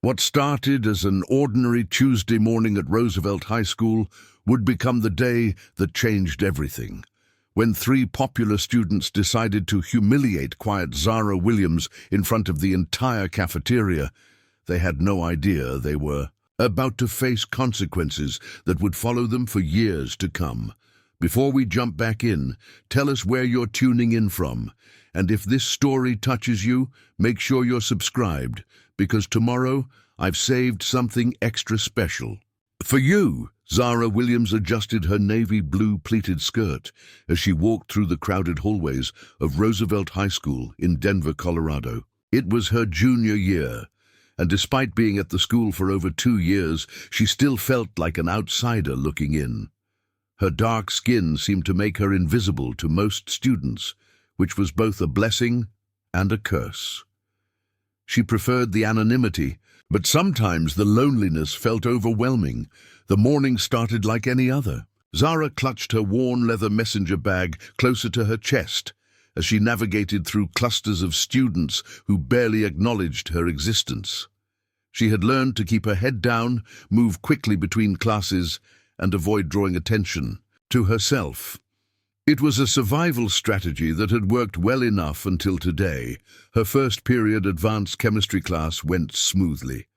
What started as an ordinary Tuesday morning at Roosevelt High School would become the day that changed everything. When three popular students decided to humiliate quiet Zara Williams in front of the entire cafeteria, they had no idea they were about to face consequences that would follow them for years to come. Before we jump back in, tell us where you're tuning in from. And if this story touches you, make sure you're subscribed, because tomorrow I've saved something extra special for you. Zara Williams adjusted her navy blue pleated skirt as she walked through the crowded hallways of Roosevelt High School in Denver, Colorado. It was her junior year, and despite being at the school for over 2 years, she still felt like an outsider looking in. Her dark skin seemed to make her invisible to most students, which was both a blessing and a curse. She preferred the anonymity, but sometimes the loneliness felt overwhelming. The morning started like any other. Zara clutched her worn leather messenger bag closer to her chest as she navigated through clusters of students who barely acknowledged her existence. She had learned to keep her head down, move quickly between classes, and avoid drawing attention to herself. It was a survival strategy that had worked well enough until today. Her first period advanced chemistry class went smoothly.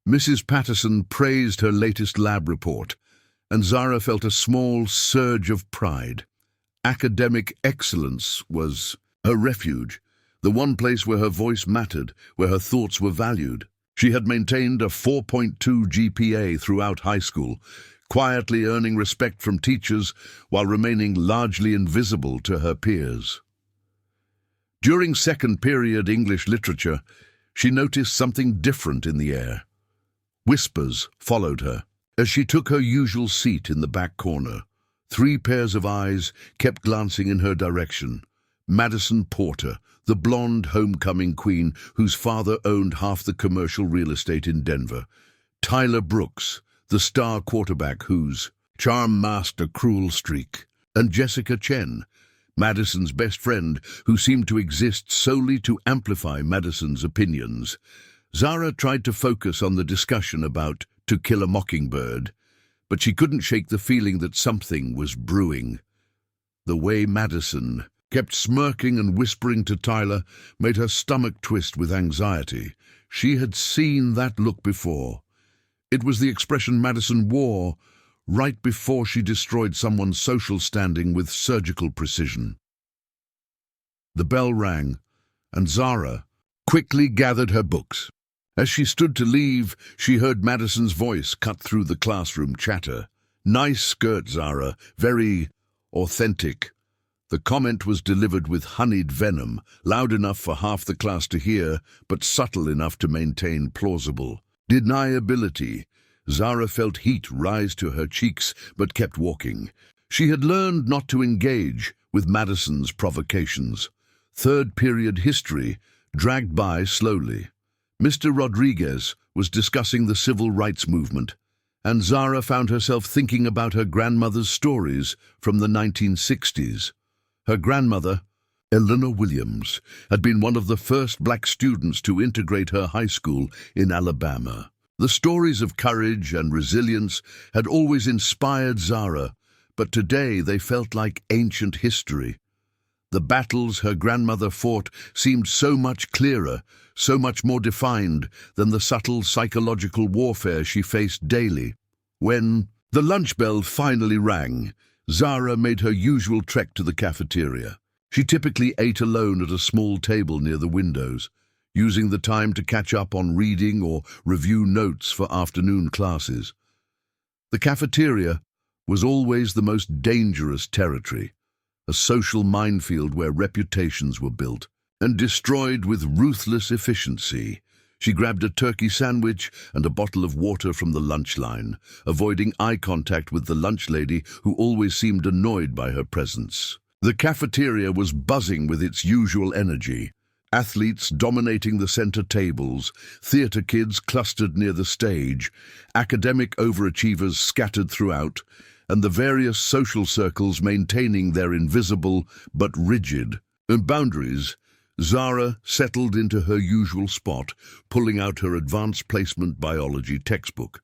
Mrs. Patterson praised her latest lab report, and Zara felt a small surge of pride. Academic excellence was her refuge, the one place where her voice mattered, where her thoughts were valued. She had maintained a 4.2 GPA throughout high school, quietly earning respect from teachers while remaining largely invisible to her peers. During second period English literature, she noticed something different in the air. Whispers followed her as she took her usual seat in the back corner. 3 pairs of eyes kept glancing in her direction. Madison Porter, the blonde homecoming queen whose father owned half the commercial real estate in Denver. Tyler Brooks, the star quarterback whose charm masked a cruel streak. And Jessica Chen, Madison's best friend, who seemed to exist solely to amplify Madison's opinions. Zara tried to focus on the discussion about To Kill a Mockingbird, but she couldn't shake the feeling that something was brewing. The way Madison kept smirking and whispering to Tyler made her stomach twist with anxiety. She had seen that look before. It was the expression Madison wore right before she destroyed someone's social standing with surgical precision. The bell rang, and Zara quickly gathered her books. As she stood to leave, she heard Madison's voice cut through the classroom chatter. "Nice skirt, Zara. Very authentic." The comment was delivered with honeyed venom, loud enough for half the class to hear, but subtle enough to maintain plausible deniability. Zara felt heat rise to her cheeks, but kept walking. She had learned not to engage with Madison's provocations. Third period history dragged by slowly. Mr. Rodriguez was discussing the civil rights movement, and Zara found herself thinking about her grandmother's stories from the 1960s. Her grandmother, Eleanor Williams, had been one of the first black students to integrate her high school in Alabama. The stories of courage and resilience had always inspired Zara, but today they felt like ancient history. The battles her grandmother fought seemed so much clearer, so much more defined than the subtle psychological warfare she faced daily. When the lunch bell finally rang, Zara made her usual trek to the cafeteria. She typically ate alone at a small table near the windows, using the time to catch up on reading or review notes for afternoon classes. The cafeteria was always the most dangerous territory, a social minefield where reputations were built and destroyed with ruthless efficiency. She grabbed a turkey sandwich and a bottle of water from the lunch line, avoiding eye contact with the lunch lady who always seemed annoyed by her presence. The cafeteria was buzzing with its usual energy. Athletes dominating the center tables, theater kids clustered near the stage, academic overachievers scattered throughout, and the various social circles maintaining their invisible but rigid boundaries. Zara settled into her usual spot, pulling out her advanced placement biology textbook.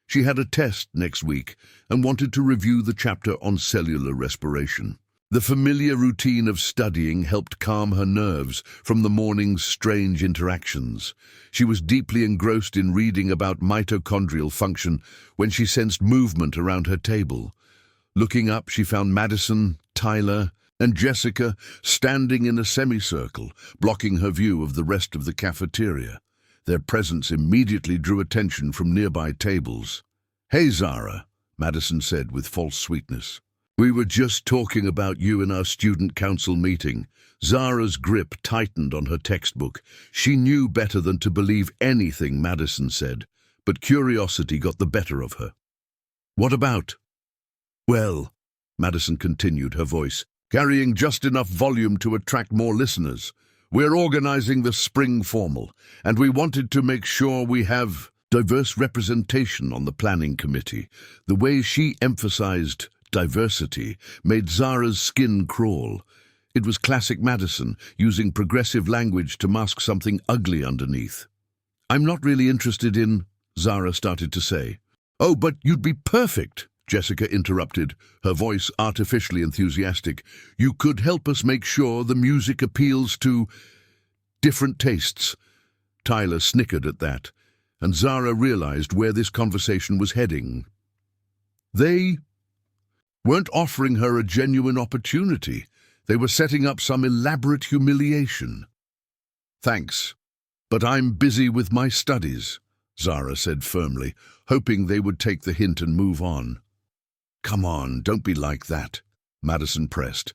She had a test next week and wanted to review the chapter on cellular respiration. The familiar routine of studying helped calm her nerves from the morning's strange interactions. She was deeply engrossed in reading about mitochondrial function when she sensed movement around her table. Looking up, she found Madison, Tyler, and Jessica standing in a semicircle, blocking her view of the rest of the cafeteria. Their presence immediately drew attention from nearby tables. "Hey, Zara," Madison said with false sweetness. "We were just talking about you in our student council meeting." Zara's grip tightened on her textbook. She knew better than to believe anything Madison said, but curiosity got the better of her. "What about?" "Well," Madison continued, her voice carrying just enough volume to attract more listeners, "we're organizing the spring formal, and we wanted to make sure we have diverse representation on the planning committee." The way she emphasized diversity made Zara's skin crawl. It was classic Madison, using progressive language to mask something ugly underneath. "I'm not really interested in," Zara started to say. "Oh, but you'd be perfect," Jessica interrupted, her voice artificially enthusiastic. "You could help us make sure the music appeals to different tastes." Tyler snickered at that, and Zara realized where this conversation was heading. They weren't offering her a genuine opportunity. They were setting up some elaborate humiliation. "Thanks, but I'm busy with my studies," Zara said firmly, hoping they would take the hint and move on. "Come on, don't be like that," Madison pressed,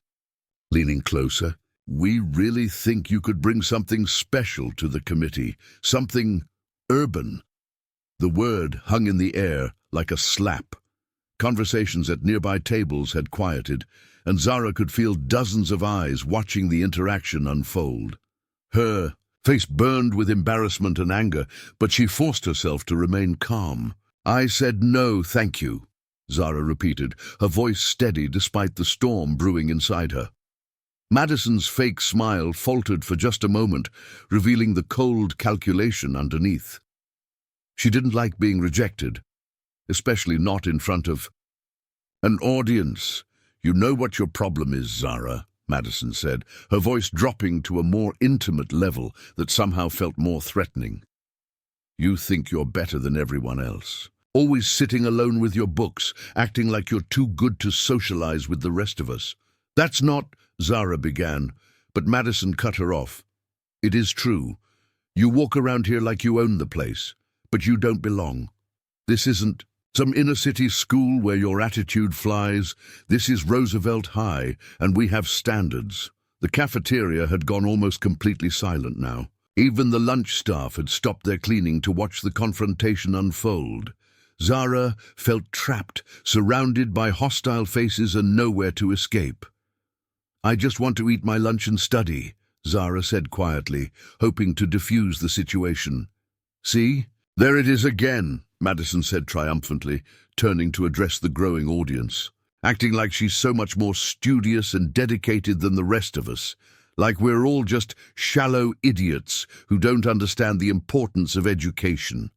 leaning closer. "We really think you could bring something special to the committee, something urban." The word hung in the air like a slap. Conversations at nearby tables had quieted, and Zara could feel dozens of eyes watching the interaction unfold. Her face burned with embarrassment and anger, but she forced herself to remain calm. "I said no, thank you," Zara repeated, her voice steady despite the storm brewing inside her. Madison's fake smile faltered for just a moment, revealing the cold calculation underneath. She didn't like being rejected, especially not in front of an audience. "You know what your problem is, Zara," Madison said, her voice dropping to a more intimate level that somehow felt more threatening. "You think you're better than everyone else, always sitting alone with your books, acting like you're too good to socialize with the rest of us." "That's not," Zara began, but Madison cut her off. "It is true. You walk around here like you own the place, but you don't belong. This isn't some inner-city school where your attitude flies. This is Roosevelt High, and we have standards." The cafeteria had gone almost completely silent now. Even the lunch staff had stopped their cleaning to watch the confrontation unfold. Zara felt trapped, surrounded by hostile faces and nowhere to escape. "I just want to eat my lunch and study," Zara said quietly, hoping to diffuse the situation. "See? There it is again," Madison said triumphantly, turning to address the growing audience. "Acting like she's so much more studious and dedicated than the rest of us, like we're all just shallow idiots who don't understand the importance of education."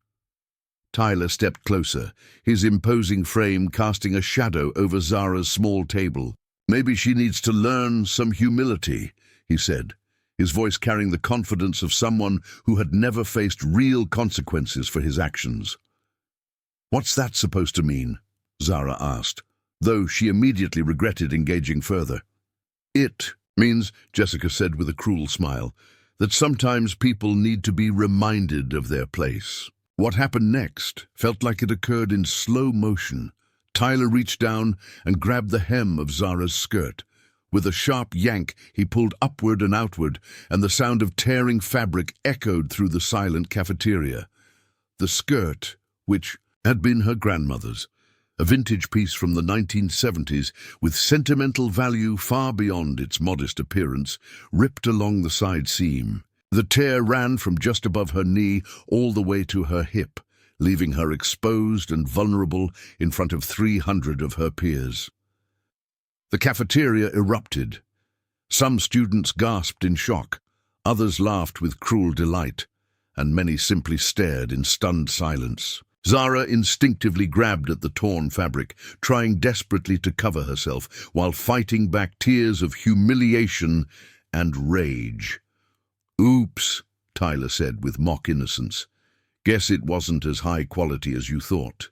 Tyler stepped closer, his imposing frame casting a shadow over Zara's small table. "Maybe she needs to learn some humility," he said, his voice carrying the confidence of someone who had never faced real consequences for his actions. "What's that supposed to mean?" Zara asked, though she immediately regretted engaging further. "It means," Jessica said with a cruel smile, "that sometimes people need to be reminded of their place." What happened next felt like it occurred in slow motion. Tyler reached down and grabbed the hem of Zara's skirt. With a sharp yank, he pulled upward and outward, and the sound of tearing fabric echoed through the silent cafeteria. The skirt, which had been her grandmother's, a vintage piece from the 1970s with sentimental value far beyond its modest appearance, ripped along the side seam. The tear ran from just above her knee all the way to her hip, leaving her exposed and vulnerable in front of 300 of her peers. The cafeteria erupted. Some students gasped in shock. Others laughed with cruel delight, and many simply stared in stunned silence. Zara instinctively grabbed at the torn fabric, trying desperately to cover herself, while fighting back tears of humiliation and rage. "Oops," Tyler said with mock innocence. "Guess it wasn't as high quality as you thought."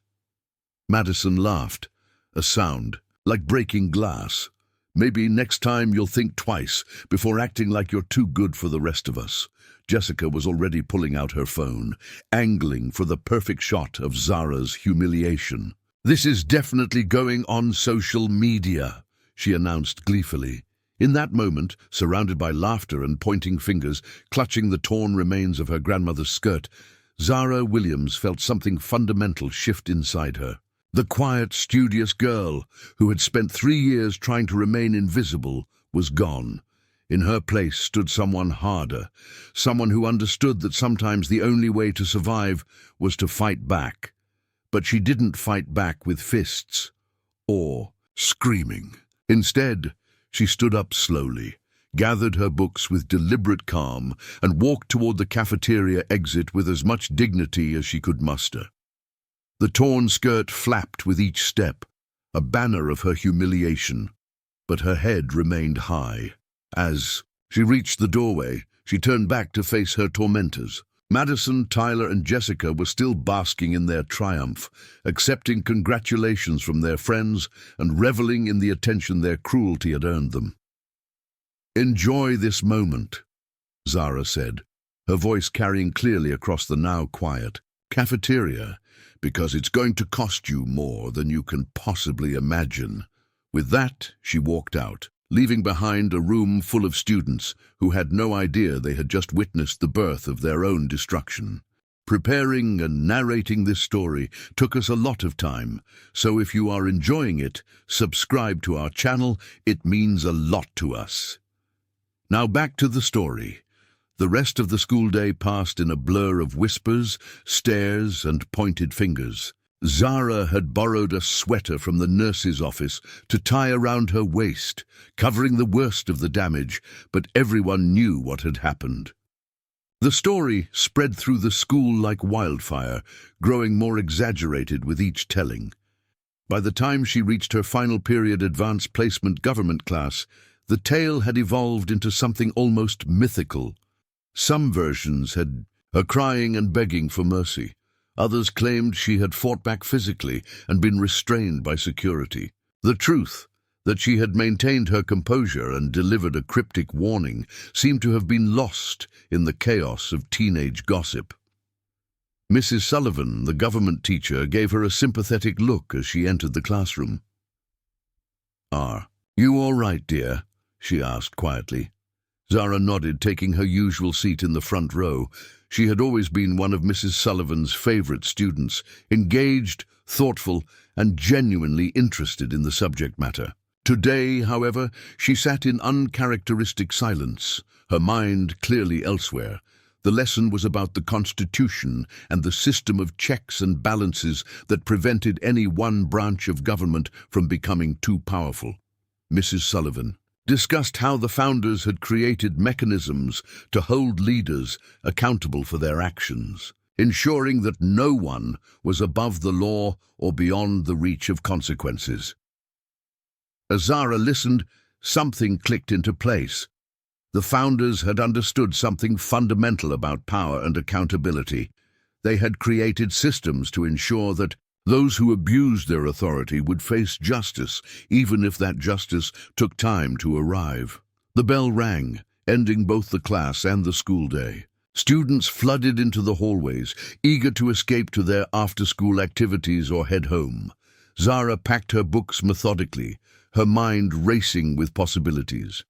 Madison laughed, a sound like breaking glass. "Maybe next time you'll think twice before acting like you're too good for the rest of us." Jessica was already pulling out her phone, angling for the perfect shot of Zara's humiliation. "This is definitely going on social media," she announced gleefully. In that moment, surrounded by laughter and pointing fingers, clutching the torn remains of her grandmother's skirt, Zara Williams felt something fundamental shift inside her. The quiet, studious girl, who had spent 3 years trying to remain invisible, was gone. In her place stood someone harder, someone who understood that sometimes the only way to survive was to fight back. But she didn't fight back with fists or screaming. Instead, she stood up slowly, gathered her books with deliberate calm, and walked toward the cafeteria exit with as much dignity as she could muster. The torn skirt flapped with each step, a banner of her humiliation, but her head remained high. As she reached the doorway, she turned back to face her tormentors. Madison, Tyler, and Jessica were still basking in their triumph, accepting congratulations from their friends and reveling in the attention their cruelty had earned them. "Enjoy this moment," Zara said, her voice carrying clearly across the now quiet cafeteria, "because it's going to cost you more than you can possibly imagine." With that, she walked out, leaving behind a room full of students who had no idea they had just witnessed the birth of their own destruction. Preparing and narrating this story took us a lot of time, so if you are enjoying it, subscribe to our channel. It means a lot to us. Now back to the story. The rest of the school day passed in a blur of whispers, stares, and pointed fingers. Zara had borrowed a sweater from the nurse's office to tie around her waist, covering the worst of the damage, but everyone knew what had happened. The story spread through the school like wildfire, growing more exaggerated with each telling. By the time she reached her final period advanced placement government class, the tale had evolved into something almost mythical. Some versions had her crying and begging for mercy. Others claimed she had fought back physically and been restrained by security. The truth, that she had maintained her composure and delivered a cryptic warning, seemed to have been lost in the chaos of teenage gossip. Mrs. Sullivan, the government teacher, gave her a sympathetic look as she entered the classroom. "Are you all right, dear?" she asked quietly. Zara nodded, taking her usual seat in the front row. She had always been one of Mrs. Sullivan's favorite students, engaged, thoughtful, and genuinely interested in the subject matter. Today, however, she sat in uncharacteristic silence, her mind clearly elsewhere. The lesson was about the Constitution and the system of checks and balances that prevented any one branch of government from becoming too powerful. Mrs. Sullivan discussed how the founders had created mechanisms to hold leaders accountable for their actions, ensuring that no one was above the law or beyond the reach of consequences. As Zara listened, something clicked into place. The founders had understood something fundamental about power and accountability. They had created systems to ensure that those who abused their authority would face justice, even if that justice took time to arrive. The bell rang, ending both the class and the school day. Students flooded into the hallways, eager to escape to their after-school activities or head home. Zara packed her books methodically, her mind racing with possibilities.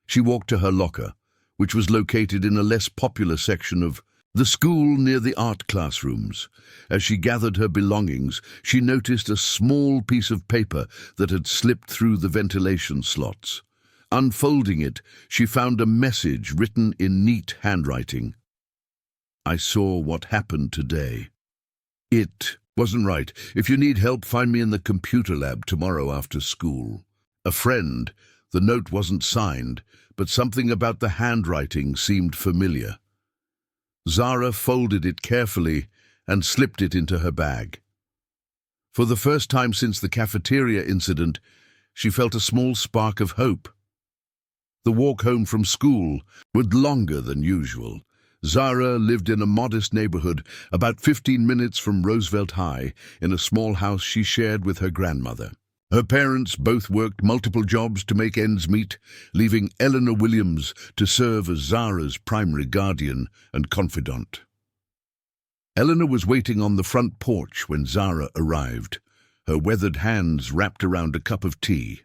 She walked to her locker, which was located in a less popular section of the school near the art classrooms. As she gathered her belongings, she noticed a small piece of paper that had slipped through the ventilation slots. Unfolding it, she found a message written in neat handwriting. "I saw what happened today. It wasn't right. If you need help, find me in the computer lab tomorrow after school." A friend, The note wasn't signed, but something about the handwriting seemed familiar. Zara folded it carefully and slipped it into her bag. For the first time since the cafeteria incident, she felt a small spark of hope. The walk home from school was longer than usual. Zara lived in a modest neighborhood about 15 minutes from Roosevelt High, in a small house she shared with her grandmother. Her parents both worked multiple jobs to make ends meet, leaving Eleanor Williams to serve as Zara's primary guardian and confidant. Eleanor was waiting on the front porch when Zara arrived, her weathered hands wrapped around a cup of tea.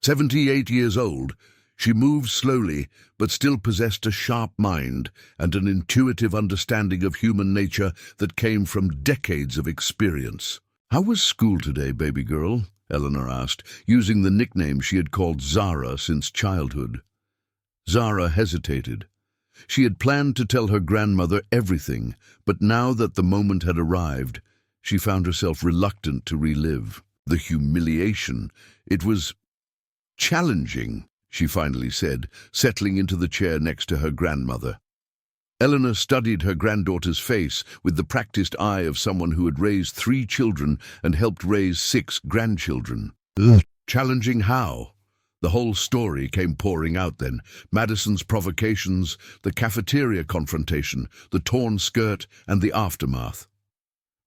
78 years old, she moved slowly, but still possessed a sharp mind and an intuitive understanding of human nature that came from decades of experience. "How was school today, baby girl?" Eleanor asked, using the nickname she had called Zara since childhood. Zara hesitated. She had planned to tell her grandmother everything, but now that the moment had arrived, she found herself reluctant to relive the humiliation. It was challenging, she finally said, settling into the chair next to her grandmother. Eleanor studied her granddaughter's face with the practiced eye of someone who had raised 3 children and helped raise 6 grandchildren. Challenging how? The whole story came pouring out then. Madison's provocations, the cafeteria confrontation, the torn skirt, and the aftermath.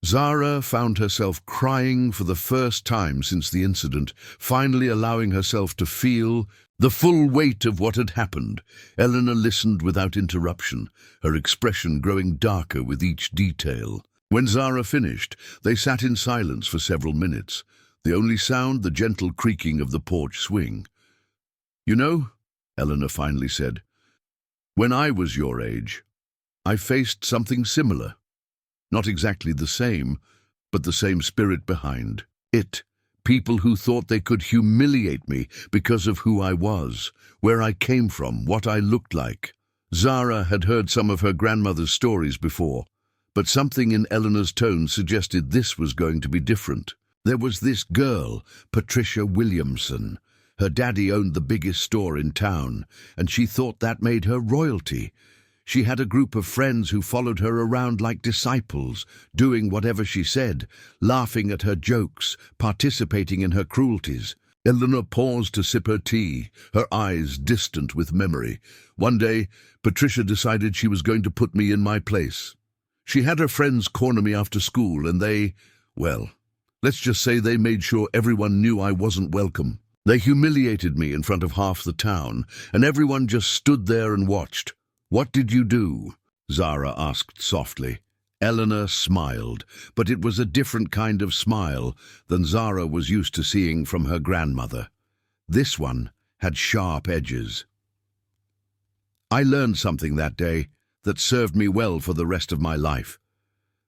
Zara found herself crying for the first time since the incident, finally allowing herself to feel the full weight of what had happened. Eleanor listened without interruption, her expression growing darker with each detail. When Zara finished, they sat in silence for several minutes, the only sound the gentle creaking of the porch swing. "You know," Eleanor finally said, "when I was your age, I faced something similar. Not exactly the same, but the same spirit behind it. People who thought they could humiliate me because of who I was, where I came from, what I looked like." Zara had heard some of her grandmother's stories before, but something in Eleanor's tone suggested this was going to be different. There was this girl, Patricia Williamson. Her daddy owned the biggest store in town, and she thought that made her royalty. She had a group of friends who followed her around like disciples, doing whatever she said, laughing at her jokes, participating in her cruelties. Eleanor paused to sip her tea, her eyes distant with memory. One day, Patricia decided she was going to put me in my place. She had her friends corner me after school, and let's just say they made sure everyone knew I wasn't welcome. They humiliated me in front of half the town, and everyone just stood there and watched. "What did you do?" Zara asked softly. Eleanor smiled, but it was a different kind of smile than Zara was used to seeing from her grandmother. This one had sharp edges. "I learned something that day that served me well for the rest of my life.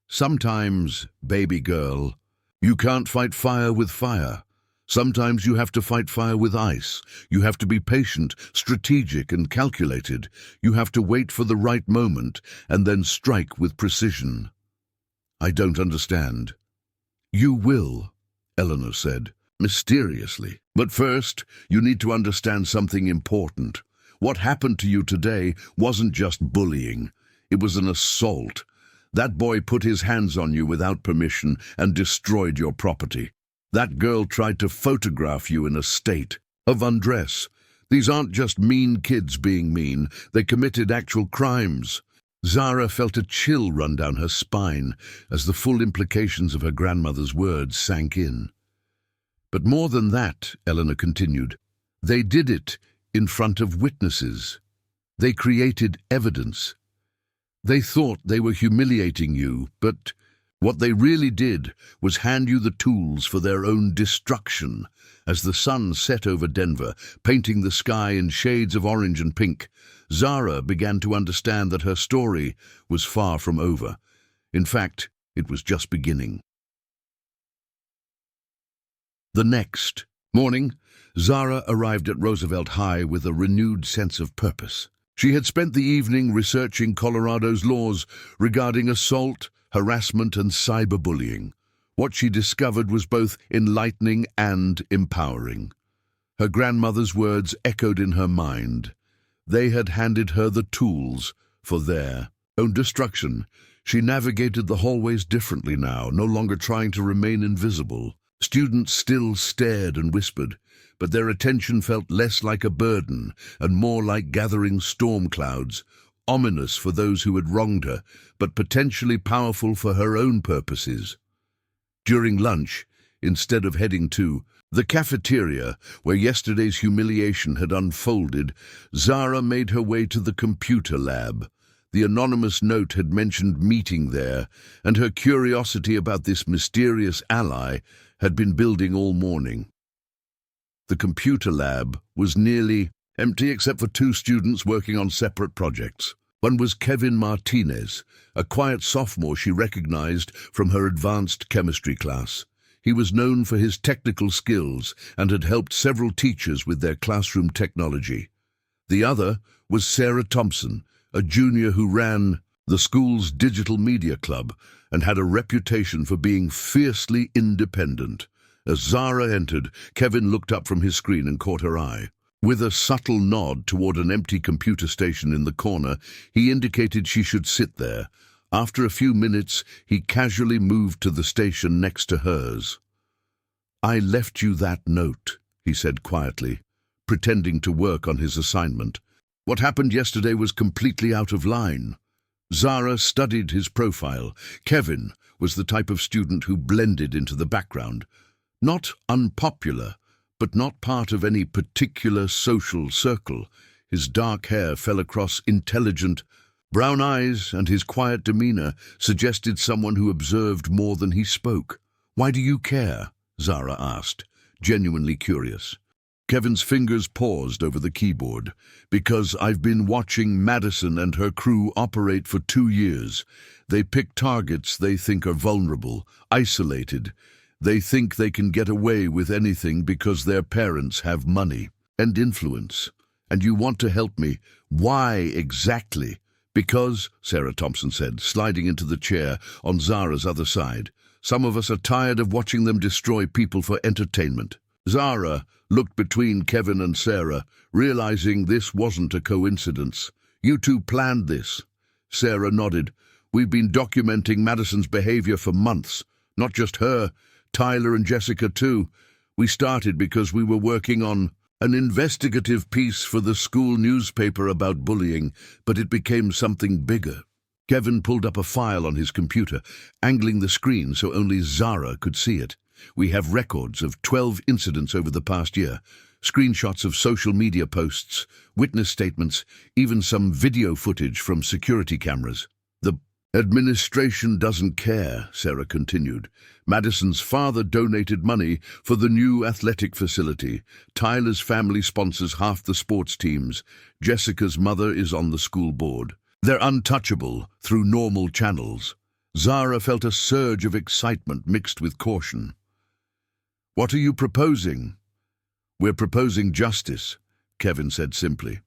Sometimes, baby girl, you can't fight fire with fire. Sometimes you have to fight fire with ice. You have to be patient, strategic, and calculated. You have to wait for the right moment and then strike with precision." "I don't understand." "You will," Eleanor said, mysteriously. "But first, you need to understand something important. What happened to you today wasn't just bullying. It was an assault. That boy put his hands on you without permission and destroyed your property. That girl tried to photograph you in a state of undress. These aren't just mean kids being mean. They committed actual crimes." Zara felt a chill run down her spine as the full implications of her grandmother's words sank in. "But more than that," Eleanor continued, "they did it in front of witnesses. They created evidence. They thought they were humiliating you, but what they really did was hand you the tools for their own destruction." As the sun set over Denver, painting the sky in shades of orange and pink, Zara began to understand that her story was far from over. In fact, it was just beginning. The next morning, Zara arrived at Roosevelt High with a renewed sense of purpose. She had spent the evening researching Colorado's laws regarding assault, harassment, and cyberbullying. What she discovered was both enlightening and empowering. Her grandmother's words echoed in her mind. They had handed her the tools for their own destruction. She navigated the hallways differently now, no longer trying to remain invisible. Students still stared and whispered, but their attention felt less like a burden and more like gathering storm clouds, ominous for those who had wronged her, but potentially powerful for her own purposes. During lunch, instead of heading to the cafeteria, where yesterday's humiliation had unfolded, Zara made her way to the computer lab. The anonymous note had mentioned meeting there, and her curiosity about this mysterious ally had been building all morning. The computer lab was nearly empty except for two students working on separate projects. One was Kevin Martinez, a quiet sophomore she recognized from her advanced chemistry class. He was known for his technical skills and had helped several teachers with their classroom technology. The other was Sarah Thompson, a junior who ran the school's digital media club and had a reputation for being fiercely independent. As Zara entered, Kevin looked up from his screen and caught her eye. With a subtle nod toward an empty computer station in the corner, he indicated she should sit there. After a few minutes, he casually moved to the station next to hers. "I left you that note," he said quietly, pretending to work on his assignment. What happened yesterday was completely out of line. Zara studied his profile. Kevin was the type of student who blended into the background. Not unpopular, but not part of any particular social circle. His dark hair fell across intelligent brown eyes, and his quiet demeanor suggested someone who observed more than he spoke. "Why do you care?" Zara asked, genuinely curious. Kevin's fingers paused over the keyboard. "Because I've been watching Madison and her crew operate for 2 years. They pick targets they think are vulnerable, isolated. They think they can get away with anything because their parents have money and influence. And you want to help me. Why exactly?" "Because," Sarah Thompson said, sliding into the chair on Zara's other side, "some of us are tired of watching them destroy people for entertainment." Zara looked between Kevin and Sarah, realizing this wasn't a coincidence. "You two planned this." Sarah nodded. "We've been documenting Madison's behavior for months. Not just her, Tyler and Jessica too. We started because we were working on an investigative piece for the school newspaper about bullying, but it became something bigger." Kevin pulled up a file on his computer, angling the screen so only Zara could see it. "We have records of 12 incidents over the past year, screenshots of social media posts, witness statements, even some video footage from security cameras." "The administration doesn't care," Sarah continued. "Madison's father donated money for the new athletic facility. Tyler's family sponsors half the sports teams. Jessica's mother is on the school board. They're untouchable through normal channels." Zara felt a surge of excitement mixed with caution. "What are you proposing?" "We're proposing justice," Kevin said simply.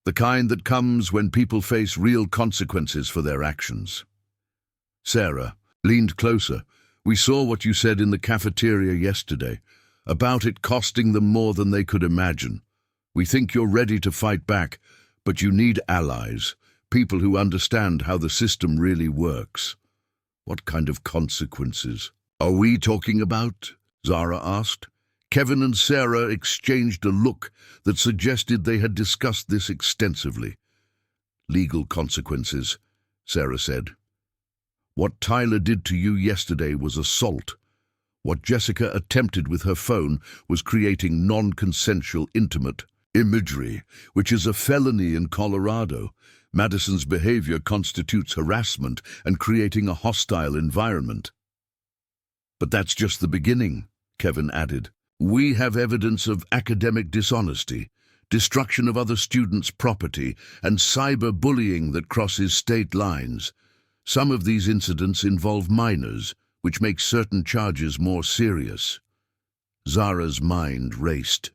"The kind that comes when people face real consequences for their actions." Sarah leaned closer. "We saw what you said in the cafeteria yesterday, about it costing them more than they could imagine. We think you're ready to fight back, but you need allies, people who understand how the system really works." "What kind of consequences are we talking about?" Zara asked. Kevin and Sarah exchanged a look that suggested they had discussed this extensively. "Legal consequences," Sarah said. "What Tyler did to you yesterday was assault. What Jessica attempted with her phone was creating non-consensual intimate imagery, which is a felony in Colorado. Madison's behavior constitutes harassment and creating a hostile environment." "But that's just the beginning," Kevin added. "We have evidence of academic dishonesty, destruction of other students' property, and cyberbullying that crosses state lines. Some of these incidents involve minors, which makes certain charges more serious." Zara's mind raced.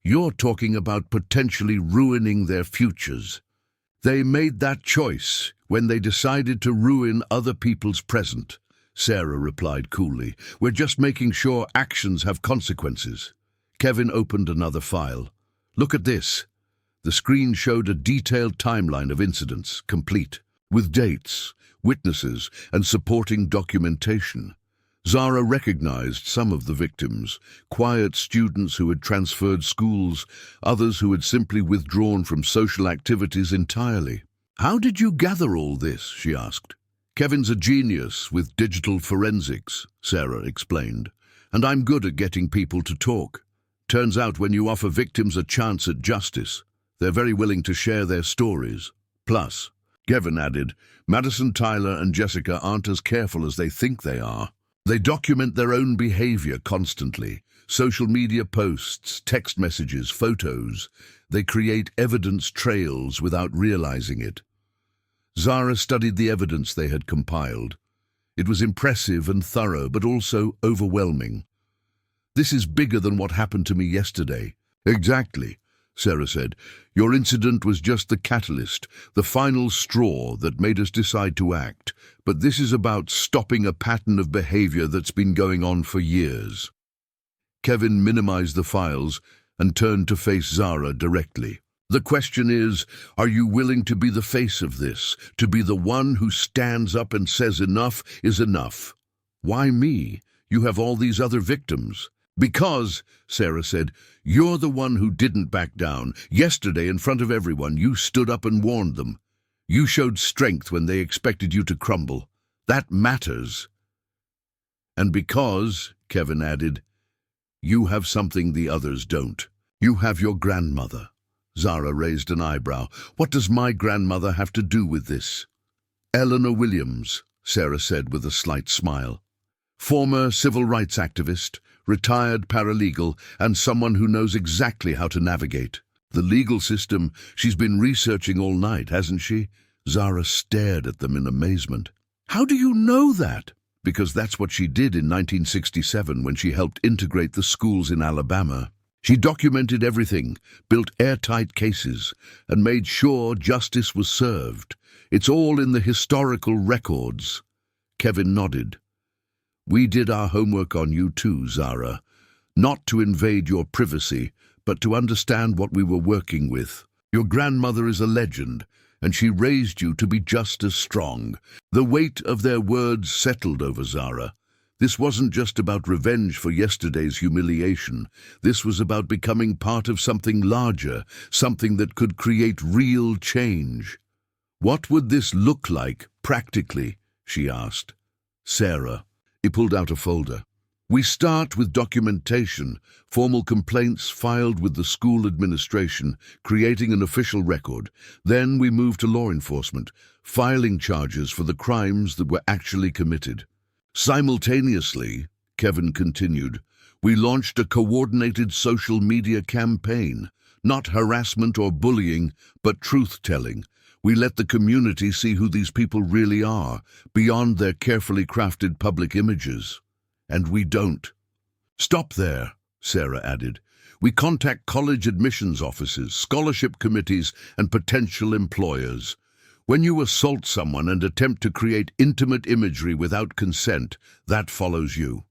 "You're talking about potentially ruining their futures." "They made that choice when they decided to ruin other people's present," Sarah replied coolly. "We're just making sure actions have consequences." Kevin opened another file. Look at this. The screen showed a detailed timeline of incidents, complete, with dates, witnesses, and supporting documentation. Zara recognized some of the victims, quiet students who had transferred schools, others who had simply withdrawn from social activities entirely. "How did you gather all this?" she asked. "Kevin's a genius with digital forensics," Sarah explained, "and I'm good at getting people to talk. Turns out when you offer victims a chance at justice, they're very willing to share their stories. Plus," Kevin added, "Madison, Tyler, and Jessica aren't as careful as they think they are. They document their own behavior constantly. Social media posts, text messages, photos. They create evidence trails without realizing it." Zara studied the evidence they had compiled. It was impressive and thorough, but also overwhelming. "This is bigger than what happened to me yesterday." "Exactly," Sarah said. "Your incident was just the catalyst, the final straw that made us decide to act. But this is about stopping a pattern of behavior that's been going on for years." Kevin minimized the files and turned to face Zara directly. "The question is, are you willing to be the face of this, to be the one who stands up and says enough is enough?" "Why me? You have all these other victims." "Because," Sarah said, "you're the one who didn't back down. Yesterday, in front of everyone, you stood up and warned them. You showed strength when they expected you to crumble. That matters." "And because," Kevin added, "you have something the others don't. You have your grandmother." Zara raised an eyebrow. "What does my grandmother have to do with this?" "Eleanor Williams," Sarah said with a slight smile. "Former civil rights activist, retired paralegal, and someone who knows exactly how to navigate the legal system. She's been researching all night, hasn't she?" Zara stared at them in amazement. "How do you know that?" "Because that's what she did in 1967 when she helped integrate the schools in Alabama. She documented everything, built airtight cases, and made sure justice was served. It's all in the historical records." Kevin nodded. "We did our homework on you too, Zara. Not to invade your privacy, but to understand what we were working with. Your grandmother is a legend, and she raised you to be just as strong." The weight of their words settled over Zara. This wasn't just about revenge for yesterday's humiliation. This was about becoming part of something larger, something that could create real change. "What would this look like, practically?" she asked. "Sarah." He pulled out a folder. "We start with documentation, formal complaints filed with the school administration, creating an official record. Then we move to law enforcement, filing charges for the crimes that were actually committed. Simultaneously," Kevin continued, "we launched a coordinated social media campaign, not harassment or bullying, but truth-telling. We let the community see who these people really are, beyond their carefully crafted public images. And we don't." "Stop there," Sarah added. "We contact college admissions offices, scholarship committees, and potential employers. When you assault someone and attempt to create intimate imagery without consent, that follows you."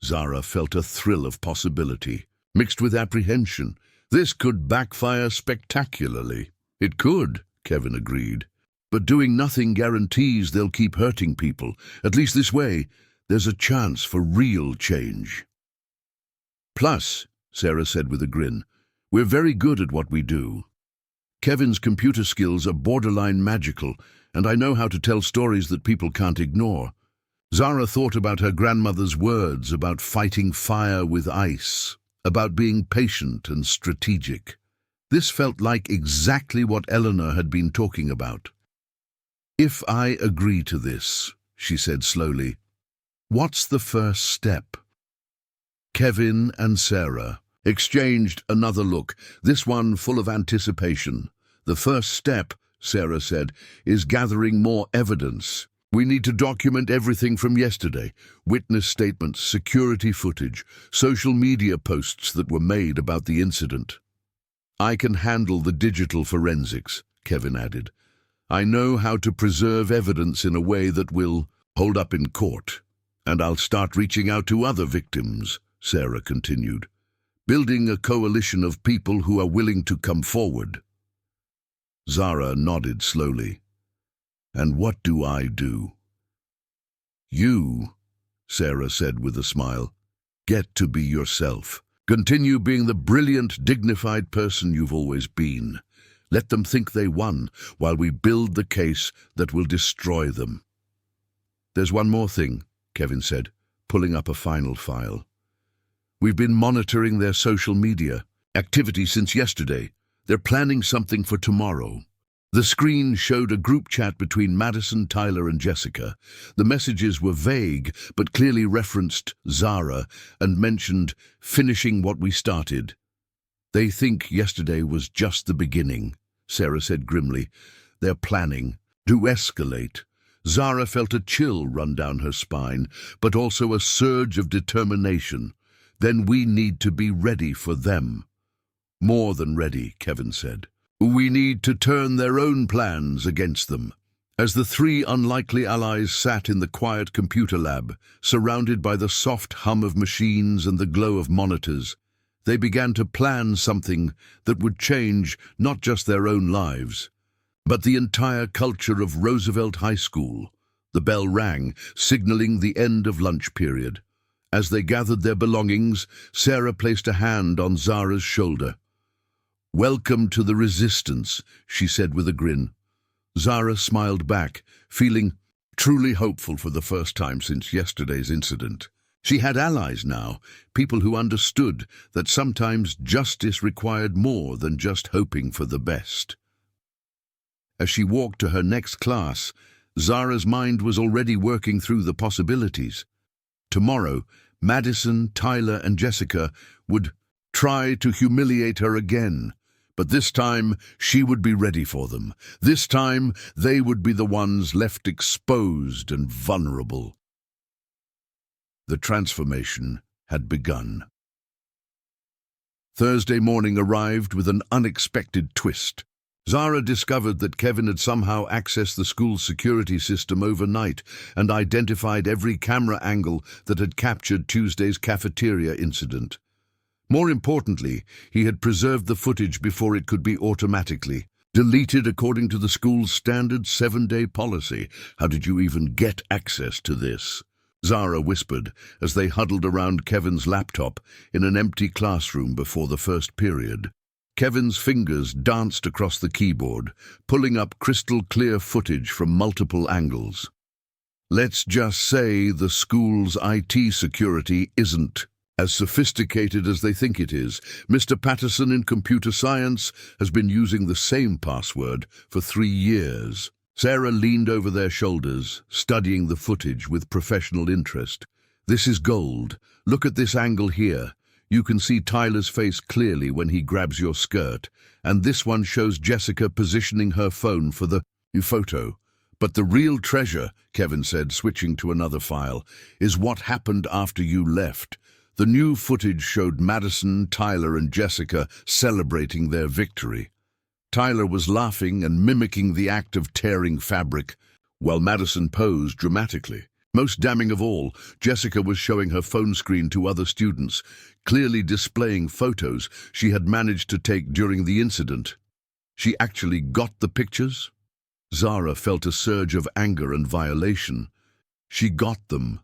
Zara felt a thrill of possibility, mixed with apprehension. This could backfire spectacularly. "It could," Kevin agreed. "But doing nothing guarantees they'll keep hurting people. At least this way, there's a chance for real change." "Plus," Sarah said with a grin, "we're very good at what we do. Kevin's computer skills are borderline magical, and I know how to tell stories that people can't ignore." Zara thought about her grandmother's words about fighting fire with ice, about being patient and strategic. This felt like exactly what Eleanor had been talking about. "If I agree to this," she said slowly, "what's the first step?" Kevin and Sarah exchanged another look, this one full of anticipation. "The first step," Sarah said, "is gathering more evidence. We need to document everything from yesterday: witness statements, security footage, social media posts that were made about the incident." "I can handle the digital forensics," Kevin added. "I know how to preserve evidence in a way that will hold up in court. And I'll start reaching out to other victims," Sarah continued. Building a coalition of people who are willing to come forward. Zara nodded slowly. And what do I do? You, Sarah said with a smile, get to be yourself. Continue being the brilliant, dignified person you've always been. Let them think they won, while we build the case that will destroy them. There's one more thing, Kevin said, pulling up a final file. We've been monitoring their social media activity since yesterday. They're planning something for tomorrow. The screen showed a group chat between Madison, Tyler, and Jessica. The messages were vague, but clearly referenced Zara and mentioned finishing what we started. They think yesterday was just the beginning, Sarah said grimly. They're planning to escalate. Zara felt a chill run down her spine, but also a surge of determination. Then we need to be ready for them. More than ready, Kevin said. We need to turn their own plans against them. As the three unlikely allies sat in the quiet computer lab, surrounded by the soft hum of machines and the glow of monitors, they began to plan something that would change not just their own lives, but the entire culture of Roosevelt High School. The bell rang, signaling the end of lunch period. As they gathered their belongings, Sarah placed a hand on Zara's shoulder. Welcome to the resistance, she said with a grin. Zara smiled back, feeling truly hopeful for the first time since yesterday's incident. She had allies now, people who understood that sometimes justice required more than just hoping for the best. As she walked to her next class, Zara's mind was already working through the possibilities. Tomorrow, Madison, Tyler, and Jessica would try to humiliate her again. But this time, she would be ready for them. This time, they would be the ones left exposed and vulnerable. The transformation had begun. Thursday morning arrived with an unexpected twist. Zara discovered that Kevin had somehow accessed the school's security system overnight and identified every camera angle that had captured Tuesday's cafeteria incident. More importantly, he had preserved the footage before it could be automatically deleted according to the school's standard 7-day policy. How did you even get access to this? Zara whispered as they huddled around Kevin's laptop in an empty classroom before the first period. Kevin's fingers danced across the keyboard, pulling up crystal-clear footage from multiple angles. Let's just say the school's IT security isn't as sophisticated as they think it is. Mr. Patterson in computer science has been using the same password for 3 years. Sarah leaned over their shoulders, studying the footage with professional interest. This is gold. Look at this angle here. You can see Tyler's face clearly when he grabs your skirt, and this one shows Jessica positioning her phone for the photo. But the real treasure, Kevin said, switching to another file, is what happened after you left. The new footage showed Madison, Tyler, and Jessica celebrating their victory. Tyler was laughing and mimicking the act of tearing fabric, while Madison posed dramatically. Most damning of all, Jessica was showing her phone screen to other students, clearly displaying photos she had managed to take during the incident. She actually got the pictures? Zara felt a surge of anger and violation. She got them,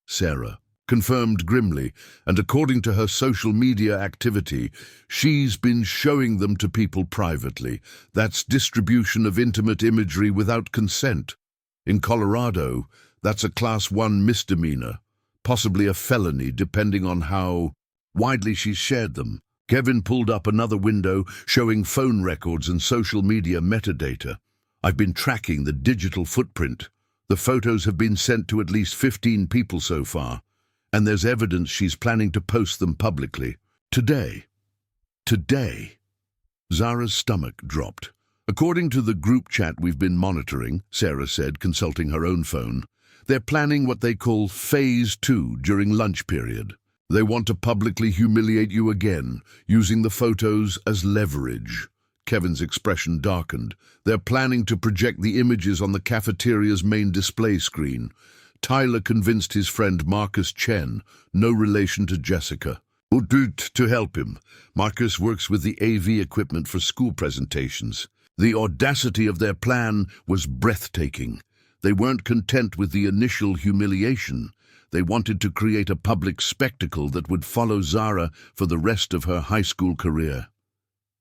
Sarah confirmed grimly, and according to her social media activity, she's been showing them to people privately. That's distribution of intimate imagery without consent. In Colorado, that's a Class 1 misdemeanor, possibly a felony depending on how widely she's shared them. Kevin pulled up another window showing phone records and social media metadata. I've been tracking the digital footprint. The photos have been sent to at least 15 people so far, and there's evidence she's planning to post them publicly. Today. Zara's stomach dropped. According to the group chat we've been monitoring, Sarah said, consulting her own phone, they're planning what they call Phase 2 during lunch period. They want to publicly humiliate you again, using the photos as leverage. Kevin's expression darkened. They're planning to project the images on the cafeteria's main display screen. Tyler convinced his friend Marcus Chen, no relation to Jessica, To help him, Marcus works with the AV equipment for school presentations. The audacity of their plan was breathtaking. They weren't content with the initial humiliation. They wanted to create a public spectacle that would follow Zara for the rest of her high school career.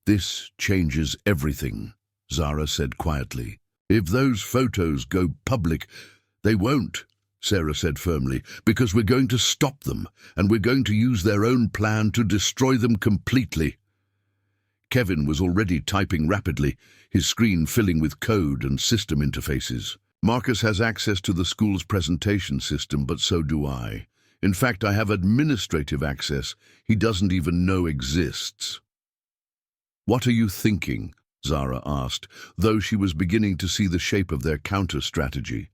"This changes everything," Zara said quietly. "If those photos go public—" "They won't," Sarah said firmly, "because we're going to stop them, and we're going to use their own plan to destroy them completely." Kevin was already typing rapidly, his screen filling with code and system interfaces. "Marcus has access to the school's presentation system, but so do I. In fact, I have administrative access he doesn't even know exists." "What are you thinking?" Zara asked, though she was beginning to see the shape of their counter-strategy.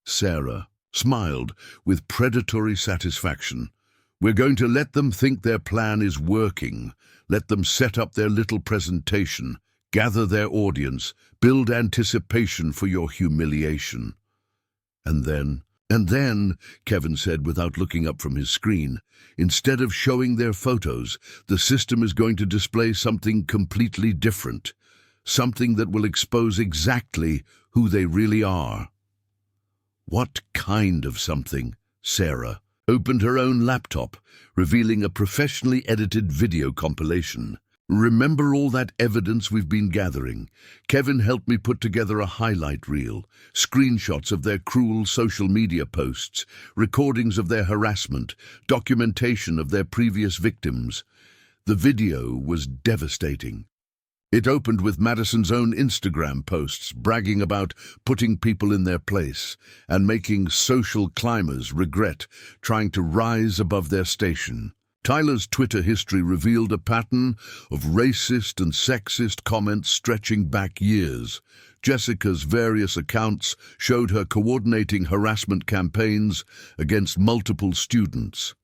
Sarah smiled with predatory satisfaction. "We're going to let them think their plan is working. Let them set up their little presentation, gather their audience, build anticipation for your humiliation." And then, Kevin said without looking up from his screen, "instead of showing their photos, the system is going to display something completely different, something that will expose exactly who they really are." "What kind of something?" Sarah opened her own laptop, revealing a professionally edited video compilation. "Remember all that evidence we've been gathering? Kevin helped me put together a highlight reel, screenshots of their cruel social media posts, recordings of their harassment, documentation of their previous victims." The video was devastating. It opened with Madison's own Instagram posts bragging about putting people in their place and making social climbers regret trying to rise above their station. Tyler's Twitter history revealed a pattern of racist and sexist comments stretching back years. Jessica's various accounts showed her coordinating harassment campaigns against multiple students.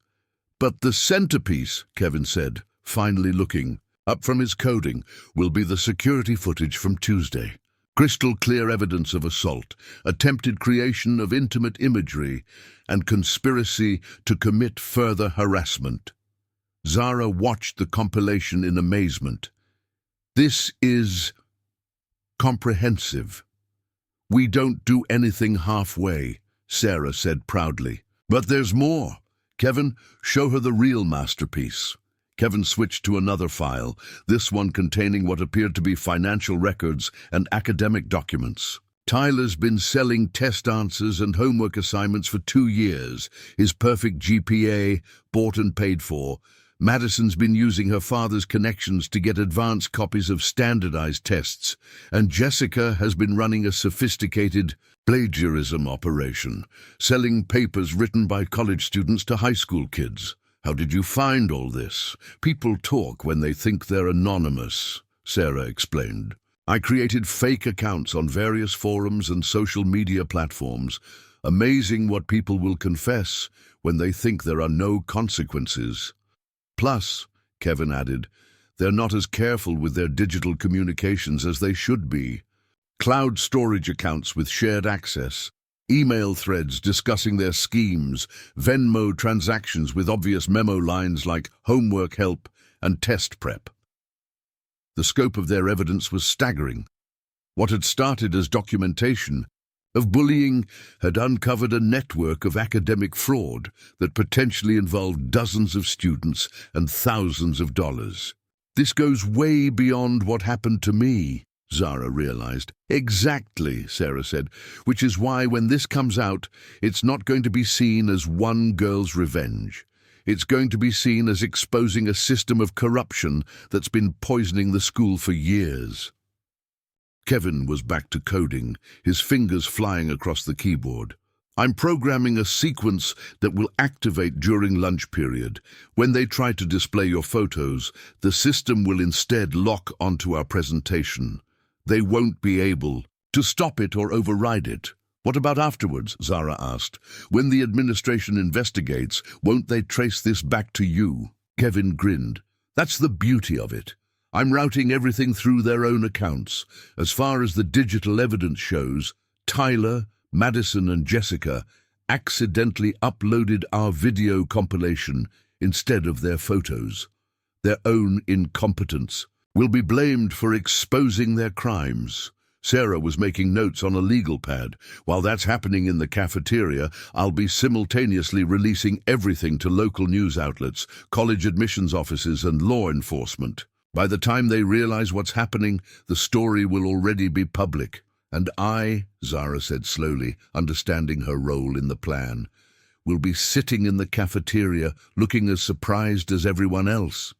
"But the centerpiece," Kevin said, finally looking up from his coding, "will be the security footage from Tuesday. Crystal clear evidence of assault, attempted creation of intimate imagery, and conspiracy to commit further harassment." Zara watched the compilation in amazement. "This is comprehensive. We don't do anything halfway," Sarah said proudly. "But there's more. Kevin, show her the real masterpiece." Kevin switched to another file, this one containing what appeared to be financial records and academic documents. "Tyler's been selling test answers and homework assignments for 2 years, his perfect GPA, bought and paid for. Madison's been using her father's connections to get advanced copies of standardized tests, and Jessica has been running a sophisticated plagiarism operation, selling papers written by college students to high school kids. How did you find all this? People talk when they think they're anonymous," Sarah explained. "I created fake accounts on various forums and social media platforms. Amazing what people will confess when they think there are no consequences. Plus," Kevin added, "they're not as careful with their digital communications as they should be. Cloud storage accounts with shared access, email threads discussing their schemes, Venmo transactions with obvious memo lines like homework help and test prep." The scope of their evidence was staggering. What had started as documentation of bullying had uncovered a network of academic fraud that potentially involved dozens of students and thousands of dollars. "This goes way beyond what happened to me," Zara realized. "Exactly," Sarah said, "which is why when this comes out, it's not going to be seen as one girl's revenge. It's going to be seen as exposing a system of corruption that's been poisoning the school for years." Kevin was back to coding, his fingers flying across the keyboard. "I'm programming a sequence that will activate during lunch period. When they try to display your photos, the system will instead lock onto our presentation. They won't be able to stop it or override it." "What about afterwards?" Zara asked. "When the administration investigates, won't they trace this back to you?" Kevin grinned. "That's the beauty of it. I'm routing everything through their own accounts. As far as the digital evidence shows, Tyler, Madison and Jessica accidentally uploaded our video compilation instead of their photos. Their own incompetence will be blamed for exposing their crimes. Sarah was making notes on a legal pad. While that's happening in the cafeteria, I'll be simultaneously releasing everything to local news outlets, college admissions offices, and law enforcement. By the time they realize what's happening, the story will already be public. And I, Zara said slowly, understanding her role in the plan, will be sitting in the cafeteria looking as surprised as everyone else.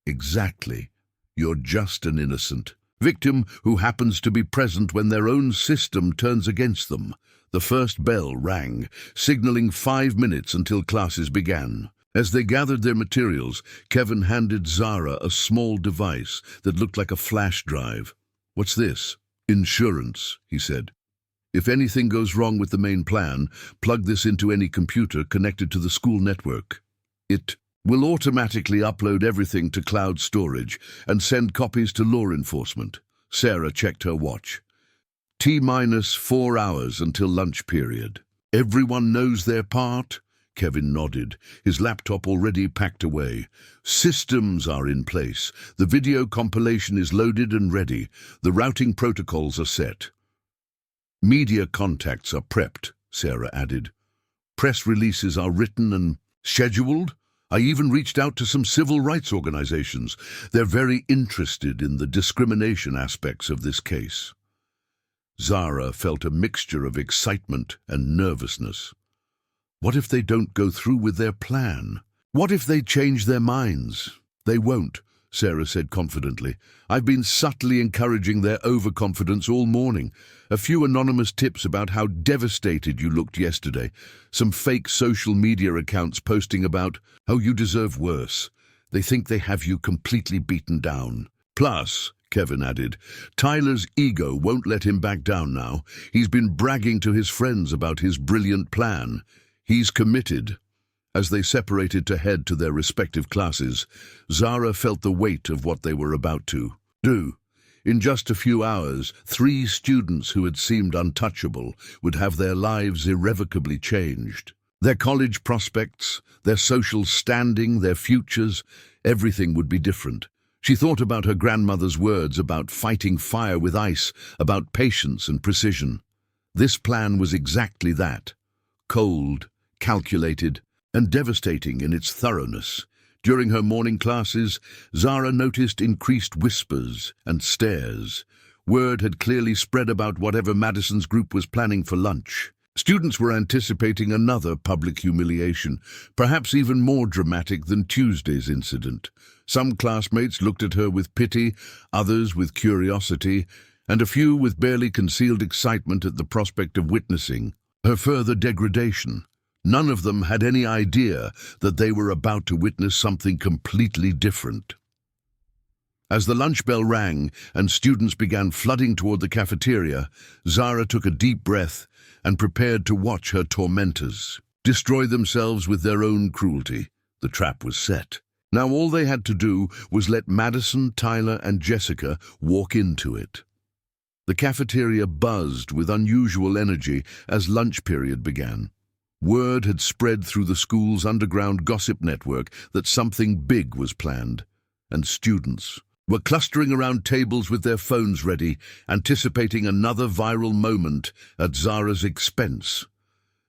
Exactly. You're just an innocent victim who happens to be present when their own system turns against them. The first bell rang, signaling 5 minutes until classes began. As they gathered their materials, Kevin handed Zara a small device that looked like a flash drive. "What's this?" "Insurance," he said. "If anything goes wrong with the main plan, plug this into any computer connected to the school network. It will automatically upload everything to cloud storage and send copies to law enforcement." Sarah checked her watch. T-minus 4 hours until lunch period. "Everyone knows their part?" Kevin nodded, his laptop already packed away. "Systems are in place. The video compilation is loaded and ready. The routing protocols are set. Media contacts are prepped," Sarah added. "Press releases are written and scheduled. I even reached out to some civil rights organizations. They're very interested in the discrimination aspects of this case." Zara felt a mixture of excitement and nervousness. What if they don't go through with their plan? What if they change their minds? "They won't," Sarah said confidently. "I've been subtly encouraging their overconfidence all morning. A few anonymous tips about how devastated you looked yesterday. Some fake social media accounts posting about how you deserve worse. They think they have you completely beaten down. Plus," Kevin added, "Tyler's ego won't let him back down now. He's been bragging to his friends about his brilliant plan. He's committed." As they separated to head to their respective classes, Zara felt the weight of what they were about to do. In just a few hours, 3 students who had seemed untouchable would have their lives irrevocably changed. Their college prospects, their social standing, their futures, everything would be different. She thought about her grandmother's words about fighting fire with ice, about patience and precision. This plan was exactly that. Cold, calculated, and devastating in its thoroughness. During her morning classes, Zara noticed increased whispers and stares. Word had clearly spread about whatever Madison's group was planning for lunch. Students were anticipating another public humiliation, perhaps even more dramatic than Tuesday's incident. Some classmates looked at her with pity, others with curiosity, and a few with barely concealed excitement at the prospect of witnessing her further degradation. None of them had any idea that they were about to witness something completely different. As the lunch bell rang and students began flooding toward the cafeteria, Zara took a deep breath and prepared to watch her tormentors destroy themselves with their own cruelty. The trap was set. Now all they had to do was let Madison, Tyler, and Jessica walk into it. The cafeteria buzzed with unusual energy as lunch period began. Word had spread through the school's underground gossip network that something big was planned, and students were clustering around tables with their phones ready, anticipating another viral moment at Zara's expense.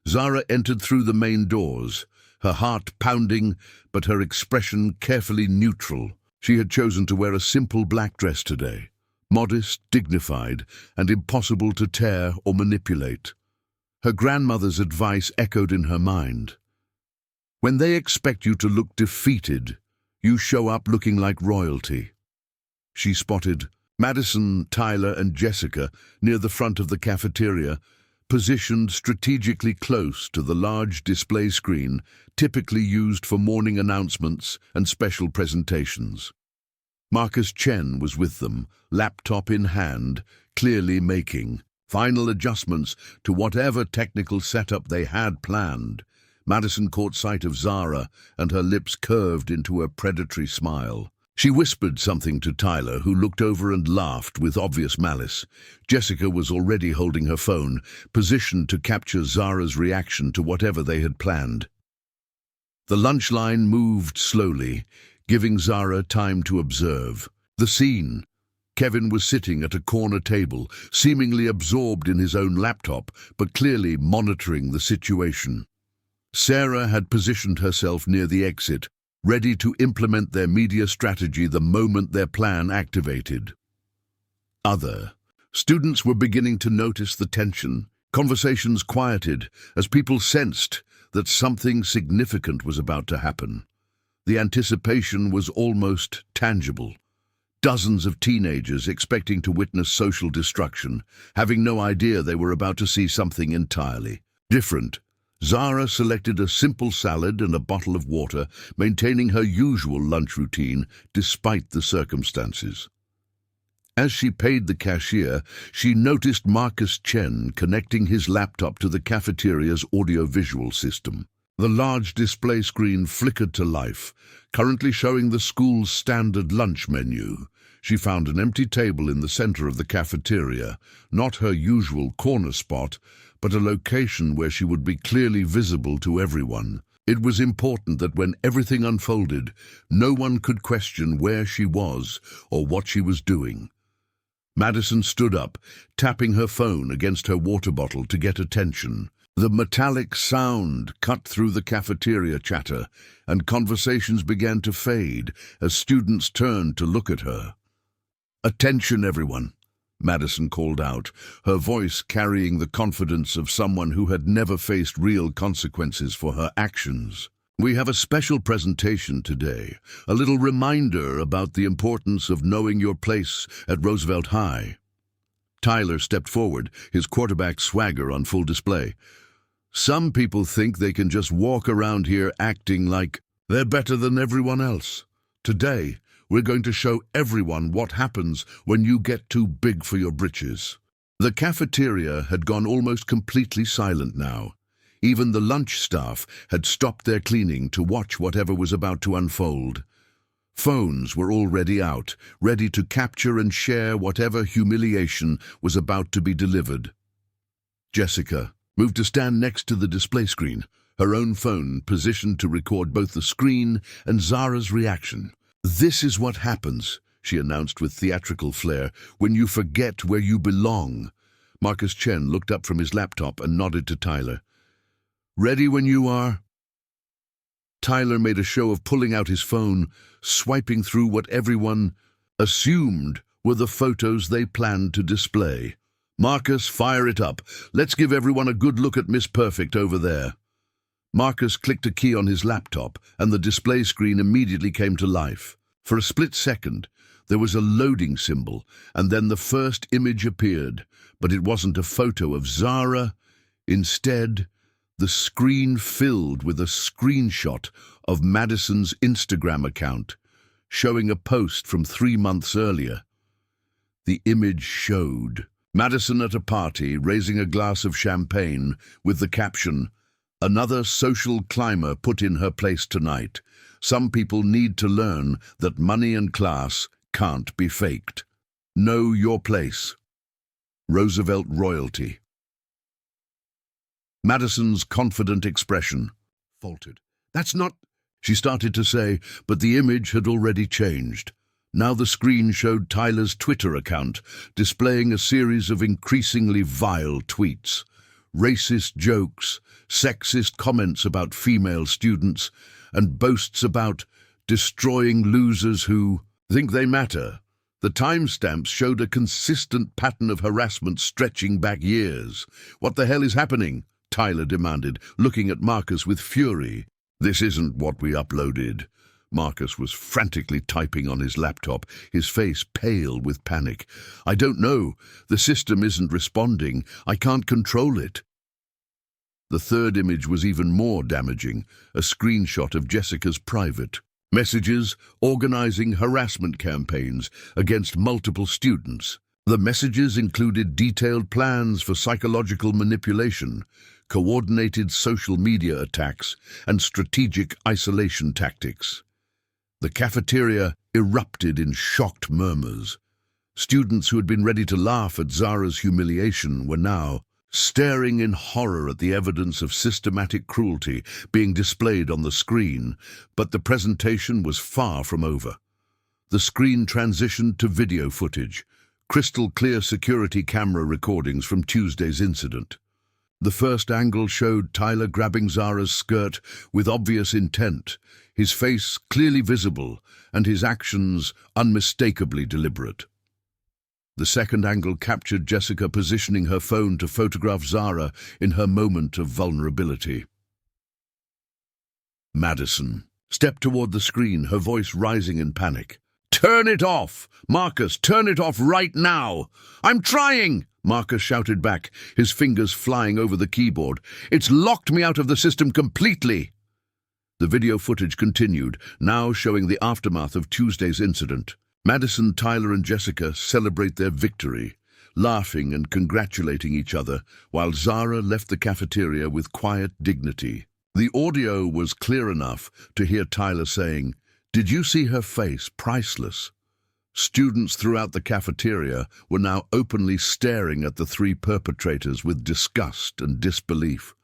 Zara entered through the main doors, her heart pounding, but her expression carefully neutral. She had chosen to wear a simple black dress today, modest, dignified, and impossible to tear or manipulate. Her grandmother's advice echoed in her mind. When they expect you to look defeated, you show up looking like royalty. She spotted Madison, Tyler, and Jessica near the front of the cafeteria, positioned strategically close to the large display screen typically used for morning announcements and special presentations. Marcus Chen was with them, laptop in hand, clearly making final adjustments to whatever technical setup they had planned. Madison caught sight of Zara, and her lips curved into a predatory smile. She whispered something to Tyler, who looked over and laughed with obvious malice. Jessica was already holding her phone, positioned to capture Zara's reaction to whatever they had planned. The lunch line moved slowly, giving Zara time to observe. The scene. Kevin was sitting at a corner table, seemingly absorbed in his own laptop, but clearly monitoring the situation. Sarah had positioned herself near the exit, ready to implement their media strategy the moment their plan activated. Other students were beginning to notice the tension. Conversations quieted as people sensed that something significant was about to happen. The anticipation was almost tangible. Dozens of teenagers expecting to witness social destruction, having no idea they were about to see something entirely different. Zara selected a simple salad and a bottle of water, maintaining her usual lunch routine despite the circumstances. As she paid the cashier, she noticed Marcus Chen connecting his laptop to the cafeteria's audio-visual system. The large display screen flickered to life, currently showing the school's standard lunch menu. She found an empty table in the center of the cafeteria, not her usual corner spot, but a location where she would be clearly visible to everyone. It was important that when everything unfolded, no one could question where she was or what she was doing. Madison stood up, tapping her phone against her water bottle to get attention. The metallic sound cut through the cafeteria chatter, and conversations began to fade as students turned to look at her. "Attention, everyone," Madison called out, her voice carrying the confidence of someone who had never faced real consequences for her actions. "We have a special presentation today, a little reminder about the importance of knowing your place at Roosevelt High." Tyler stepped forward, his quarterback swagger on full display. "Some people think they can just walk around here acting like they're better than everyone else. Today, we're going to show everyone what happens when you get too big for your britches." The cafeteria had gone almost completely silent now. Even the lunch staff had stopped their cleaning to watch whatever was about to unfold. Phones were already out, ready to capture and share whatever humiliation was about to be delivered. Jessica moved to stand next to the display screen, her own phone positioned to record both the screen and Zara's reaction. "This is what happens," she announced with theatrical flair, "when you forget where you belong." Marcus Chen looked up from his laptop and nodded to Tyler. "Ready when you are?" Tyler made a show of pulling out his phone, swiping through what everyone assumed were the photos they planned to display. "Marcus, fire it up. Let's give everyone a good look at Miss Perfect over there." Marcus clicked a key on his laptop, and the display screen immediately came to life. For a split second, there was a loading symbol, and then the first image appeared, but it wasn't a photo of Zara. Instead, the screen filled with a screenshot of Madison's Instagram account, showing a post from 3 months earlier. The image showed Madison at a party raising a glass of champagne with the caption, "Another social climber put in her place tonight. Some people need to learn that money and class can't be faked. Know your place. Roosevelt royalty." Madison's confident expression faltered. "That's not," she started to say, but the image had already changed. Now the screen showed Tyler's Twitter account, displaying a series of increasingly vile tweets. Racist jokes, sexist comments about female students, and boasts about destroying losers who think they matter. The timestamps showed a consistent pattern of harassment stretching back years. "What the hell is happening?" Tyler demanded, looking at Marcus with fury. "This isn't what we uploaded." Marcus was frantically typing on his laptop, his face pale with panic. "I don't know. The system isn't responding. I can't control it." The third image was even more damaging, a screenshot of Jessica's private messages organizing harassment campaigns against multiple students. The messages included detailed plans for psychological manipulation, coordinated social media attacks, and strategic isolation tactics. The cafeteria erupted in shocked murmurs. Students who had been ready to laugh at Zara's humiliation were now staring in horror at the evidence of systematic cruelty being displayed on the screen, but the presentation was far from over. The screen transitioned to video footage, crystal-clear security camera recordings from Tuesday's incident. The first angle showed Tyler grabbing Zara's skirt with obvious intent, his face clearly visible and his actions unmistakably deliberate. The second angle captured Jessica positioning her phone to photograph Zara in her moment of vulnerability. Madison stepped toward the screen, her voice rising in panic. "Turn it off! Marcus, turn it off right now!" "I'm trying!" Marcus shouted back, his fingers flying over the keyboard. "It's locked me out of the system completely!" The video footage continued, now showing the aftermath of Tuesday's incident. Madison, Tyler, and Jessica celebrate their victory, laughing and congratulating each other, while Zara left the cafeteria with quiet dignity. The audio was clear enough to hear Tyler saying, "Did you see her face? Priceless." Students throughout the cafeteria were now openly staring at the three perpetrators with disgust and disbelief.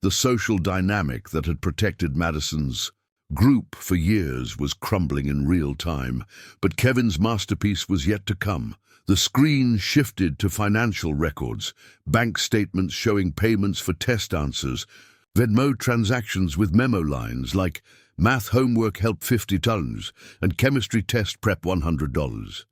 The social dynamic that had protected Madison's group for years was crumbling in real time, but Kevin's masterpiece was yet to come. The screen shifted to financial records, bank statements showing payments for test answers, Venmo transactions with memo lines like math homework help $50 and chemistry test prep $100.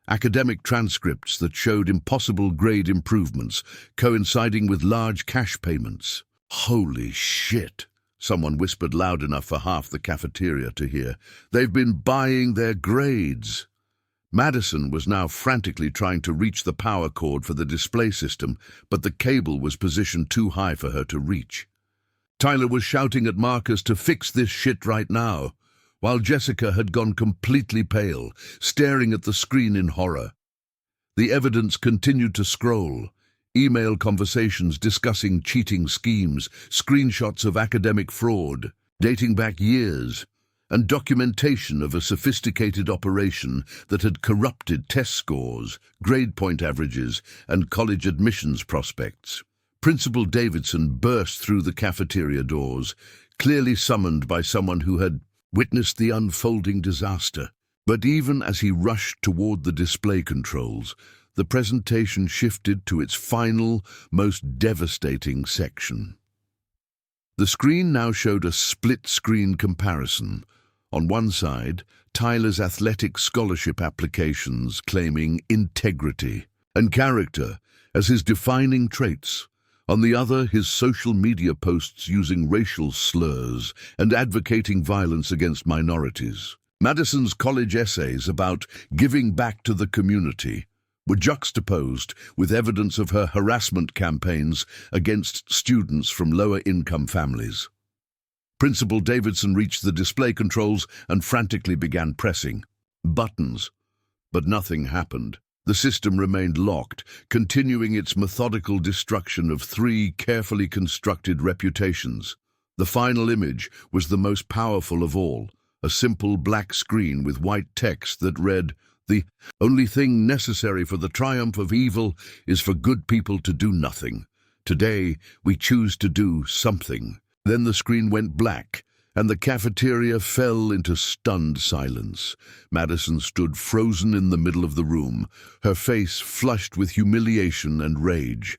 Academic transcripts that showed impossible grade improvements coinciding with large cash payments. "Holy shit," someone whispered loud enough for half the cafeteria to hear. "They've been buying their grades." Madison was now frantically trying to reach the power cord for the display system, but the cable was positioned too high for her to reach. Tyler was shouting at Marcus to fix this shit right now, while Jessica had gone completely pale, staring at the screen in horror. The evidence continued to scroll. Email conversations discussing cheating schemes, screenshots of academic fraud, dating back years, and documentation of a sophisticated operation that had corrupted test scores, grade point averages, and college admissions prospects. Principal Davidson burst through the cafeteria doors, clearly summoned by someone who had witnessed the unfolding disaster. But even as he rushed toward the display controls, the presentation shifted to its final, most devastating section. The screen now showed a split-screen comparison. On one side, Tyler's athletic scholarship applications claiming integrity and character as his defining traits. On the other, his social media posts using racial slurs and advocating violence against minorities. Madison's college essays about giving back to the community were juxtaposed with evidence of her harassment campaigns against students from lower-income families. Principal Davidson reached the display controls and frantically began pressing buttons, but nothing happened. The system remained locked, continuing its methodical destruction of three carefully constructed reputations. The final image was the most powerful of all, a simple black screen with white text that read, "The only thing necessary for the triumph of evil is for good people to do nothing. Today, we choose to do something." Then the screen went black, and the cafeteria fell into stunned silence. Madison stood frozen in the middle of the room, her face flushed with humiliation and rage.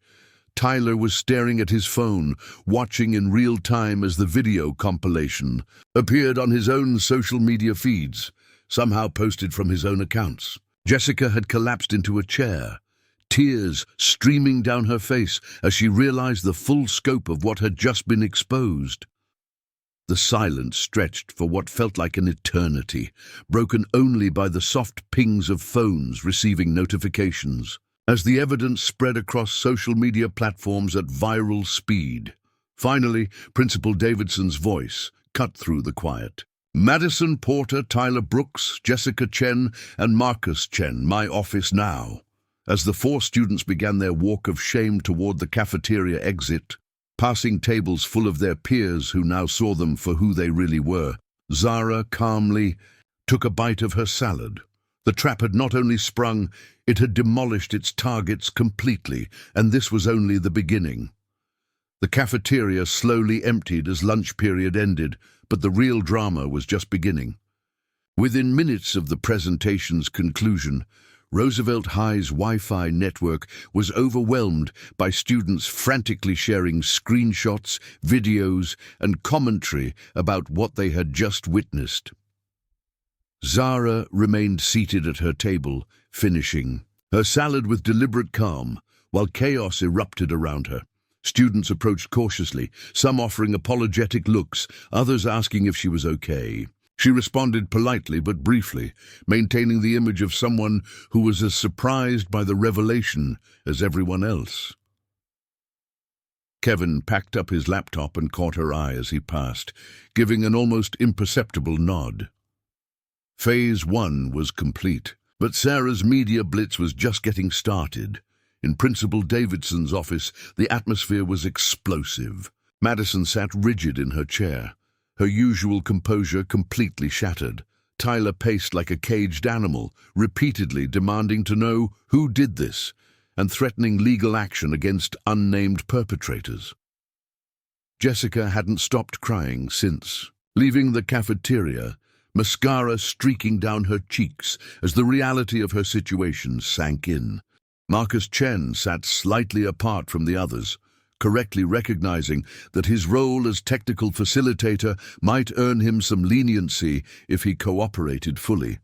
Tyler was staring at his phone, watching in real time as the video compilation appeared on his own social media feeds, somehow posted from his own accounts. Jessica had collapsed into a chair, tears streaming down her face as she realized the full scope of what had just been exposed. The silence stretched for what felt like an eternity, broken only by the soft pings of phones receiving notifications, as the evidence spread across social media platforms at viral speed. Finally, Principal Davidson's voice cut through the quiet. "Madison Porter, Tyler Brooks, Jessica Chen, and Marcus Chen, my office now." As the four students began their walk of shame toward the cafeteria exit, passing tables full of their peers who now saw them for who they really were, Zara calmly took a bite of her salad. The trap had not only sprung, It had demolished its targets completely, and this was only the beginning. The cafeteria slowly emptied as lunch period ended, but the real drama was just beginning. Within minutes of the presentation's conclusion, Roosevelt High's Wi-Fi network was overwhelmed by students frantically sharing screenshots, videos, and commentary about what they had just witnessed. Zara remained seated at her table, finishing her salad with deliberate calm, while chaos erupted around her. Students approached cautiously, some offering apologetic looks, others asking if she was okay. She responded politely but briefly, maintaining the image of someone who was as surprised by the revelation as everyone else. Kevin packed up his laptop and caught her eye as he passed, giving an almost imperceptible nod. Phase 1 was complete, but Sarah's media blitz was just getting started. In Principal Davidson's office, the atmosphere was explosive. Madison sat rigid in her chair, her usual composure completely shattered. Tyler paced like a caged animal, repeatedly demanding to know who did this and threatening legal action against unnamed perpetrators. Jessica hadn't stopped crying since. Leaving the cafeteria, mascara streaking down her cheeks as the reality of her situation sank in. Marcus Chen sat slightly apart from the others, correctly recognizing that his role as technical facilitator might earn him some leniency if he cooperated fully.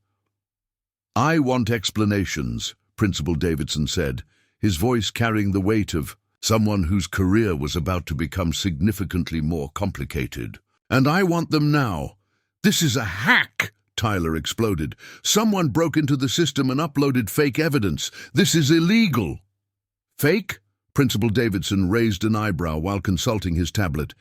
"I want explanations," Principal Davidson said, his voice carrying the weight of someone whose career was about to become significantly more complicated. "And I want them now. This is a hack!" Tyler exploded. "Someone broke into the system and uploaded fake evidence. This is illegal." "Fake?" Principal Davidson raised an eyebrow while consulting his tablet.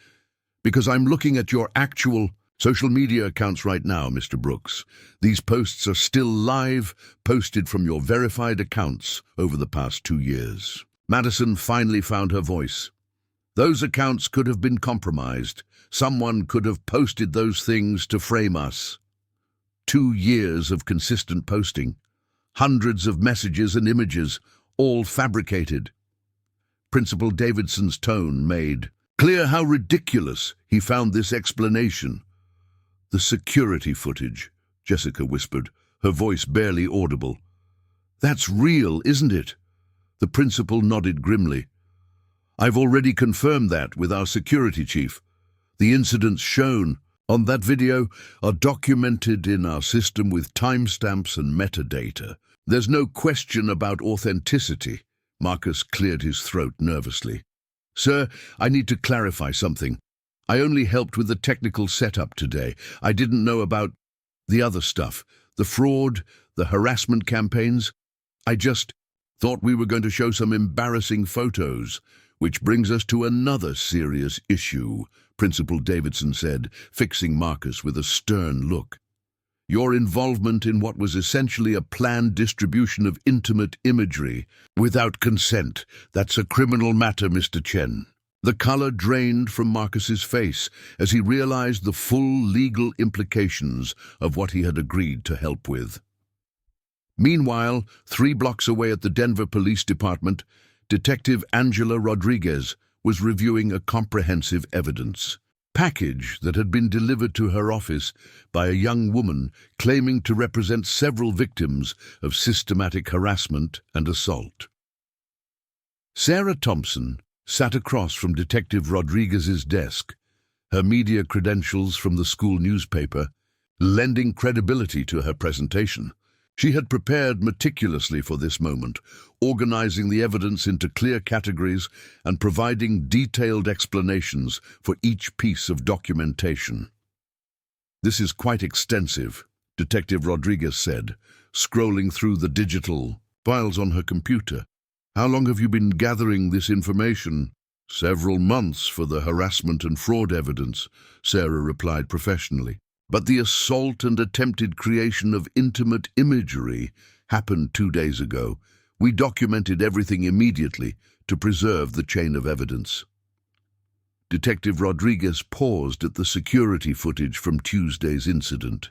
"Because I'm looking at your actual social media accounts right now, Mr. Brooks. These posts are still live, posted from your verified accounts over the past 2 years." Madison finally found her voice. "Those accounts could have been compromised. Someone could have posted those things to frame us. 2 years of consistent posting, hundreds of messages and images, all fabricated." Principal Davidson's tone made clear how ridiculous he found this explanation. "The security footage," Jessica whispered, her voice barely audible. "That's real, isn't it?" The principal nodded grimly. "I've already confirmed that with our security chief. The incidents shown on that video are documented in our system with timestamps and metadata. There's no question about authenticity." Marcus cleared his throat nervously. "Sir, I need to clarify something. I only helped with the technical setup today. I didn't know about the other stuff, the fraud, the harassment campaigns. I just thought we were going to show some embarrassing photos, which brings us to another serious issue," Principal Davidson said, fixing Marcus with a stern look. "Your involvement in what was essentially a planned distribution of intimate imagery without consent. That's a criminal matter, Mr. Chen." The color drained from Marcus's face as he realized the full legal implications of what he had agreed to help with. Meanwhile, 3 blocks away at the Denver Police Department, Detective Angela Rodriguez was reviewing a comprehensive evidence package that had been delivered to her office by a young woman claiming to represent several victims of systematic harassment and assault. Sarah Thompson sat across from Detective Rodriguez's desk, her media credentials from the school newspaper lending credibility to her presentation. She had prepared meticulously for this moment, organizing the evidence into clear categories and providing detailed explanations for each piece of documentation. "This is quite extensive," Detective Rodriguez said, scrolling through the digital files on her computer. "How long have you been gathering this information?" "Several months for the harassment and fraud evidence," Sarah replied professionally. "But the assault and attempted creation of intimate imagery happened 2 days ago. We documented everything immediately to preserve the chain of evidence." Detective Rodriguez paused at the security footage from Tuesday's incident.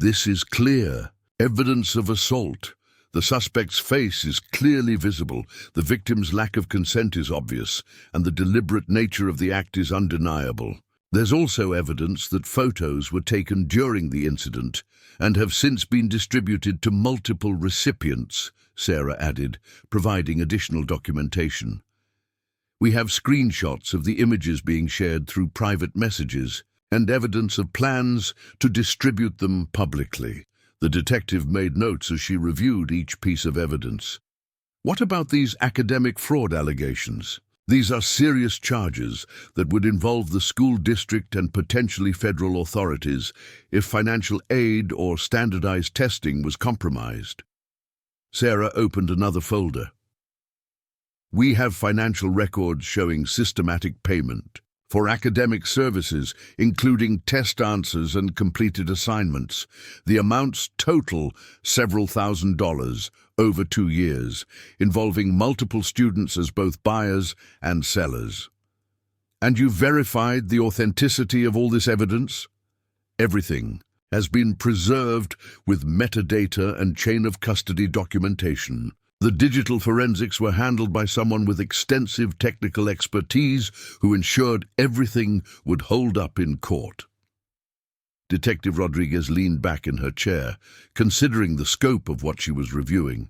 "This is clear evidence of assault. The suspect's face is clearly visible, the victim's lack of consent is obvious, and the deliberate nature of the act is undeniable. There's also evidence that photos were taken during the incident and have since been distributed to multiple recipients, Sarah added, providing additional documentation. We have screenshots of the images being shared through private messages and evidence of plans to distribute them publicly. The detective made notes as she reviewed each piece of evidence. What about these academic fraud allegations? These are serious charges that would involve the school district and potentially federal authorities if financial aid or standardized testing was compromised. Sarah opened another folder. We have financial records showing systematic payment for academic services, including test answers and completed assignments. The amounts total several $1,000s over 2 years, involving multiple students as both buyers and sellers. And you verified the authenticity of all this evidence? Everything has been preserved with metadata and chain of custody documentation. The digital forensics were handled by someone with extensive technical expertise who ensured everything would hold up in court. Detective Rodriguez leaned back in her chair, considering the scope of what she was reviewing.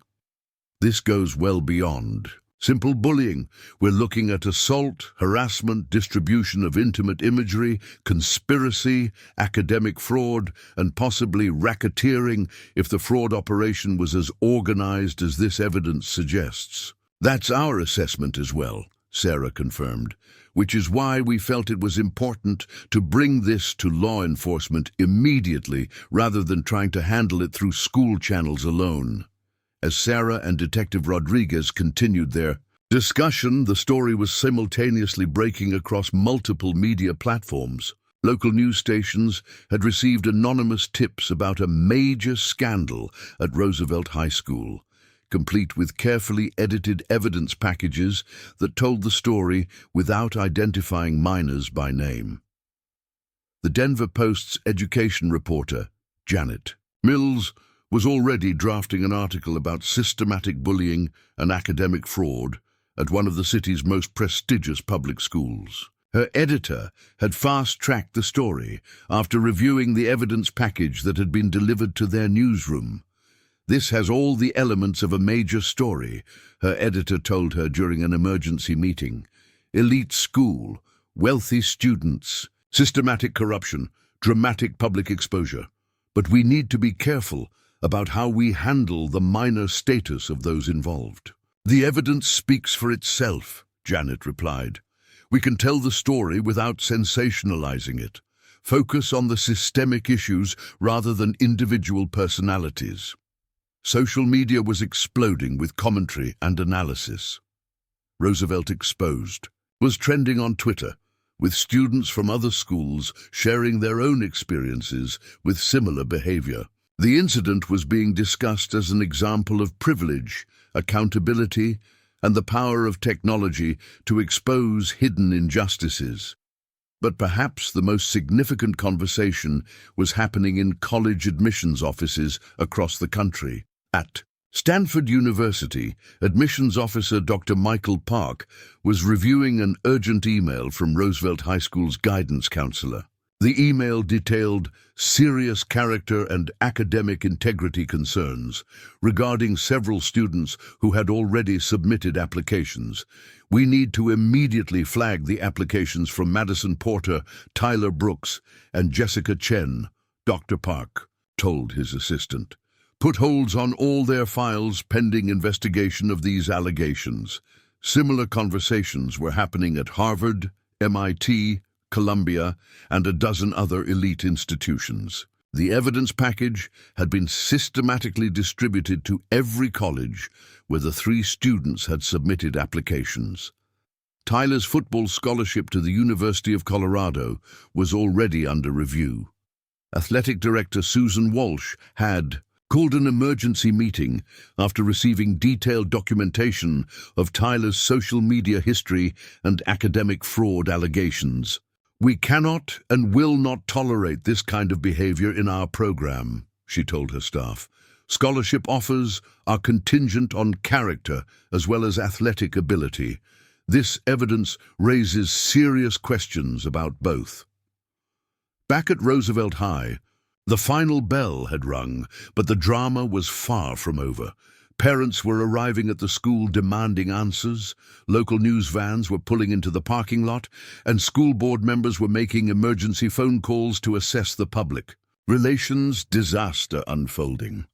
This goes well beyond simple bullying. We're looking at assault, harassment, distribution of intimate imagery, conspiracy, academic fraud, and possibly racketeering if the fraud operation was as organized as this evidence suggests. That's our assessment as well, Sarah confirmed, which is why we felt it was important to bring this to law enforcement immediately rather than trying to handle it through school channels alone. As Sarah and Detective Rodriguez continued their discussion, the story was simultaneously breaking across multiple media platforms. Local news stations had received anonymous tips about a major scandal at Roosevelt High School, complete with carefully edited evidence packages that told the story without identifying minors by name. The Denver Post's education reporter, Janet Mills, was already drafting an article about systematic bullying and academic fraud at one of the city's most prestigious public schools. Her editor had fast-tracked the story after reviewing the evidence package that had been delivered to their newsroom. This has all the elements of a major story, her editor told her during an emergency meeting. Elite school, wealthy students, systematic corruption, dramatic public exposure. But we need to be careful about how we handle the minor status of those involved. The evidence speaks for itself, Janet replied. We can tell the story without sensationalizing it. Focus on the systemic issues rather than individual personalities. Social media was exploding with commentary and analysis. Roosevelt Exposed was trending on Twitter, with students from other schools sharing their own experiences with similar behavior. The incident was being discussed as an example of privilege, accountability, and the power of technology to expose hidden injustices. But perhaps the most significant conversation was happening in college admissions offices across the country. At Stanford University, admissions officer Dr. Michael Park was reviewing an urgent email from Roosevelt High School's guidance counselor. The email detailed serious character and academic integrity concerns regarding several students who had already submitted applications. We need to immediately flag the applications from Madison Porter, Tyler Brooks, and Jessica Chen, Dr. Park told his assistant. Put holds on all their files pending investigation of these allegations. Similar conversations were happening at Harvard, MIT, Columbia, and a dozen other elite institutions. The evidence package had been systematically distributed to every college where the 3 students had submitted applications. Tyler's football scholarship to the University of Colorado was already under review. Athletic director Susan Walsh had called an emergency meeting after receiving detailed documentation of Tyler's social media history and academic fraud allegations. We cannot and will not tolerate this kind of behavior in our program, she told her staff. Scholarship offers are contingent on character as well as athletic ability. This evidence raises serious questions about both. Back at Roosevelt High, the final bell had rung, but the drama was far from over. Parents were arriving at the school demanding answers, local news vans were pulling into the parking lot, and school board members were making emergency phone calls to assess the public. Relations disaster unfolding.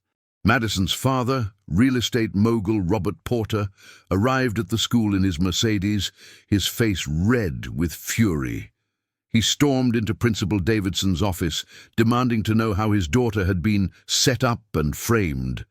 Madison's father, real estate mogul Robert Porter, arrived at the school in his Mercedes, his face red with fury. He stormed into Principal Davidson's office, demanding to know how his daughter had been set up and framed.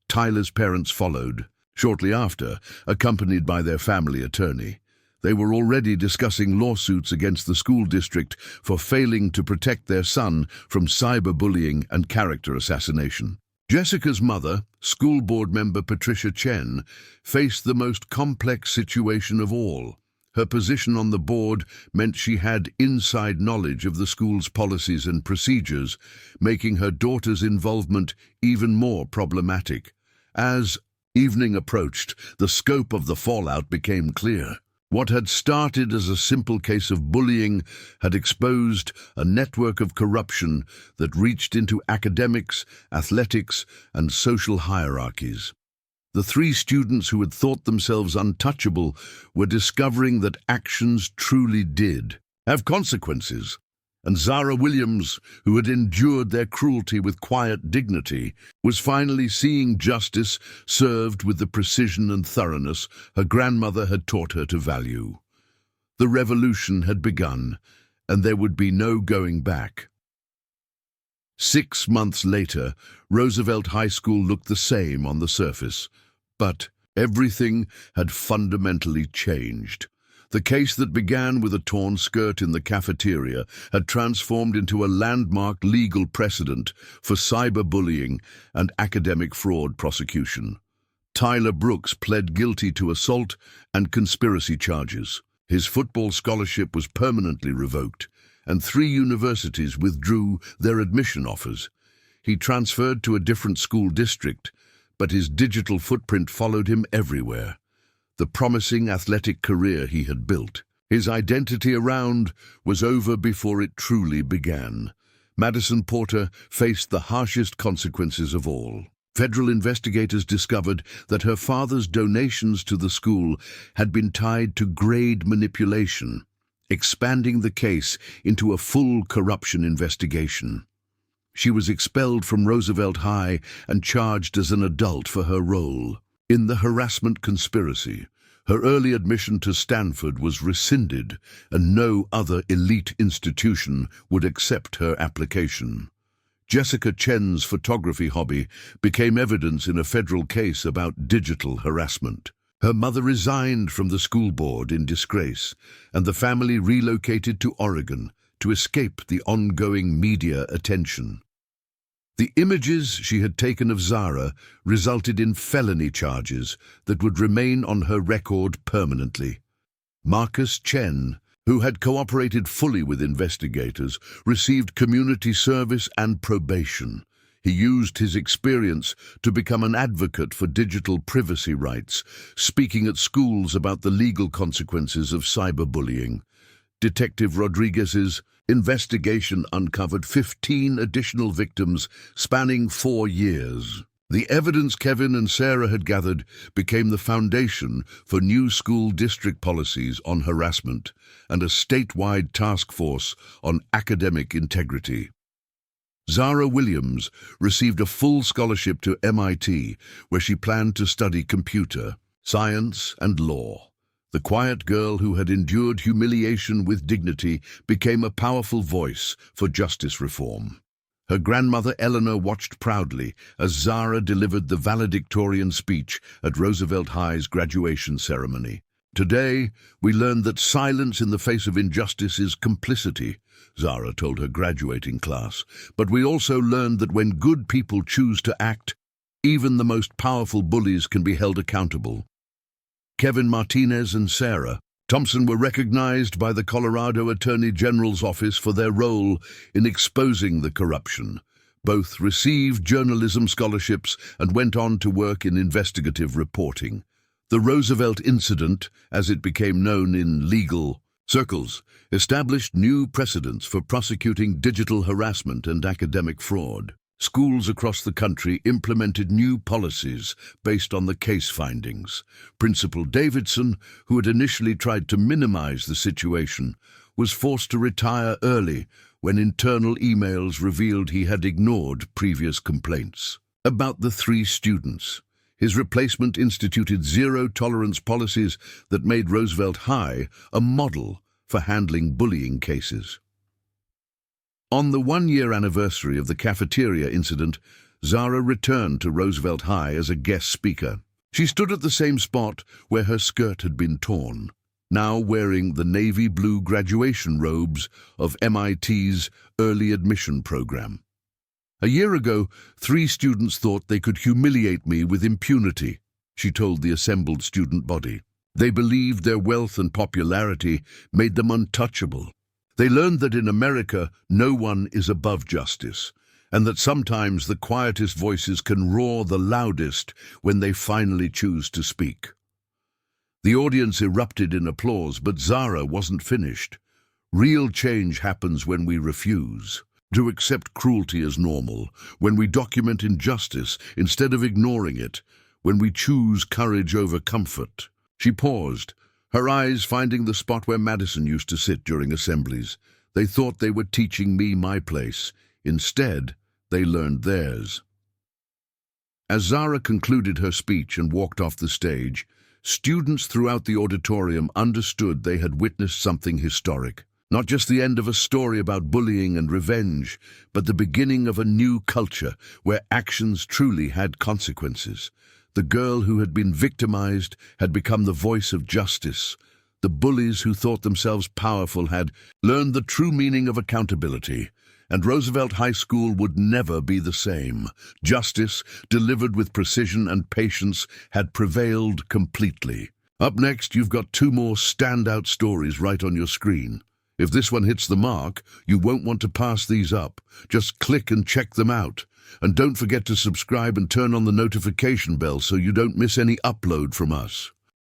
Tyler's parents followed, shortly after, accompanied by their family attorney. They were already discussing lawsuits against the school district for failing to protect their son from cyberbullying and character assassination. Jessica's mother, school board member Patricia Chen, faced the most complex situation of all. Her position on the board meant she had inside knowledge of the school's policies and procedures, making her daughter's involvement even more problematic. As evening approached, the scope of the fallout became clear. What had started as a simple case of bullying had exposed a network of corruption that reached into academics, athletics, and social hierarchies. The three students who had thought themselves untouchable were discovering that actions truly did have consequences. And Zara Williams, who had endured their cruelty with quiet dignity, was finally seeing justice served with the precision and thoroughness her grandmother had taught her to value. The revolution had begun, and there would be no going back. 6 months later, Roosevelt High School looked the same on the surface, but everything had fundamentally changed. The case that began with a torn skirt in the cafeteria had transformed into a landmark legal precedent for cyberbullying and academic fraud prosecution. Tyler Brooks pled guilty to assault and conspiracy charges. His football scholarship was permanently revoked, and 3 universities withdrew their admission offers. He transferred to a different school district, but his digital footprint followed him everywhere. The promising athletic career he had built, his identity around, was over before it truly began. Madison Porter faced the harshest consequences of all. Federal investigators discovered that her father's donations to the school had been tied to grade manipulation, expanding the case into a full corruption investigation. She was expelled from Roosevelt High and charged as an adult for her role in the harassment conspiracy. Her early admission to Stanford was rescinded, and no other elite institution would accept her application. Jessica Chen's photography hobby became evidence in a federal case about digital harassment. Her mother resigned from the school board in disgrace, and the family relocated to Oregon to escape the ongoing media attention. The images she had taken of Zara resulted in felony charges that would remain on her record permanently. Marcus Chen, who had cooperated fully with investigators, received community service and probation. He used his experience to become an advocate for digital privacy rights, speaking at schools about the legal consequences of cyberbullying. Detective Rodriguez's investigation uncovered 15 additional victims spanning 4 years. The evidence Kevin and Sarah had gathered became the foundation for new school district policies on harassment and a statewide task force on academic integrity. Zara Williams received a full scholarship to MIT, where she planned to study computer, science, and law. The quiet girl who had endured humiliation with dignity became a powerful voice for justice reform. Her grandmother Eleanor watched proudly as Zara delivered the valedictorian speech at Roosevelt High's graduation ceremony. Today, we learned that silence in the face of injustice is complicity, Zara told her graduating class. But we also learned that when good people choose to act, even the most powerful bullies can be held accountable. Kevin Martinez and Sarah Thompson were recognized by the Colorado Attorney General's office for their role in exposing the corruption. Both received journalism scholarships and went on to work in investigative reporting. The Roosevelt incident, as it became known in legal circles, established new precedents for prosecuting digital harassment and academic fraud. Schools across the country implemented new policies based on the case findings. Principal Davidson, who had initially tried to minimize the situation, was forced to retire early when internal emails revealed he had ignored previous complaints. About the 3 students, his replacement instituted zero-tolerance policies that made Roosevelt High a model for handling bullying cases. On the 1-year anniversary of the cafeteria incident, Zara returned to Roosevelt High as a guest speaker. She stood at the same spot where her skirt had been torn, now wearing the navy blue graduation robes of MIT's early admission program. A year ago, 3 students thought they could humiliate me with impunity, she told the assembled student body. They believed their wealth and popularity made them untouchable. They learned that in America, no one is above justice, and that sometimes the quietest voices can roar the loudest when they finally choose to speak. The audience erupted in applause, but Zara wasn't finished. Real change happens when we refuse to accept cruelty as normal, when we document injustice instead of ignoring it, when we choose courage over comfort. She paused, her eyes finding the spot where Madison used to sit during assemblies. They thought they were teaching me my place. Instead, they learned theirs. As Zara concluded her speech and walked off the stage, students throughout the auditorium understood they had witnessed something historic. Not just the end of a story about bullying and revenge, but the beginning of a new culture where actions truly had consequences. The girl who had been victimized had become the voice of justice. The bullies who thought themselves powerful had learned the true meaning of accountability, and Roosevelt High School would never be the same. Justice, delivered with precision and patience, had prevailed completely. Up next, you've got 2 more standout stories right on your screen. If this one hits the mark, you won't want to pass these up. Just click and check them out. And don't forget to subscribe and turn on the notification bell so you don't miss any upload from us.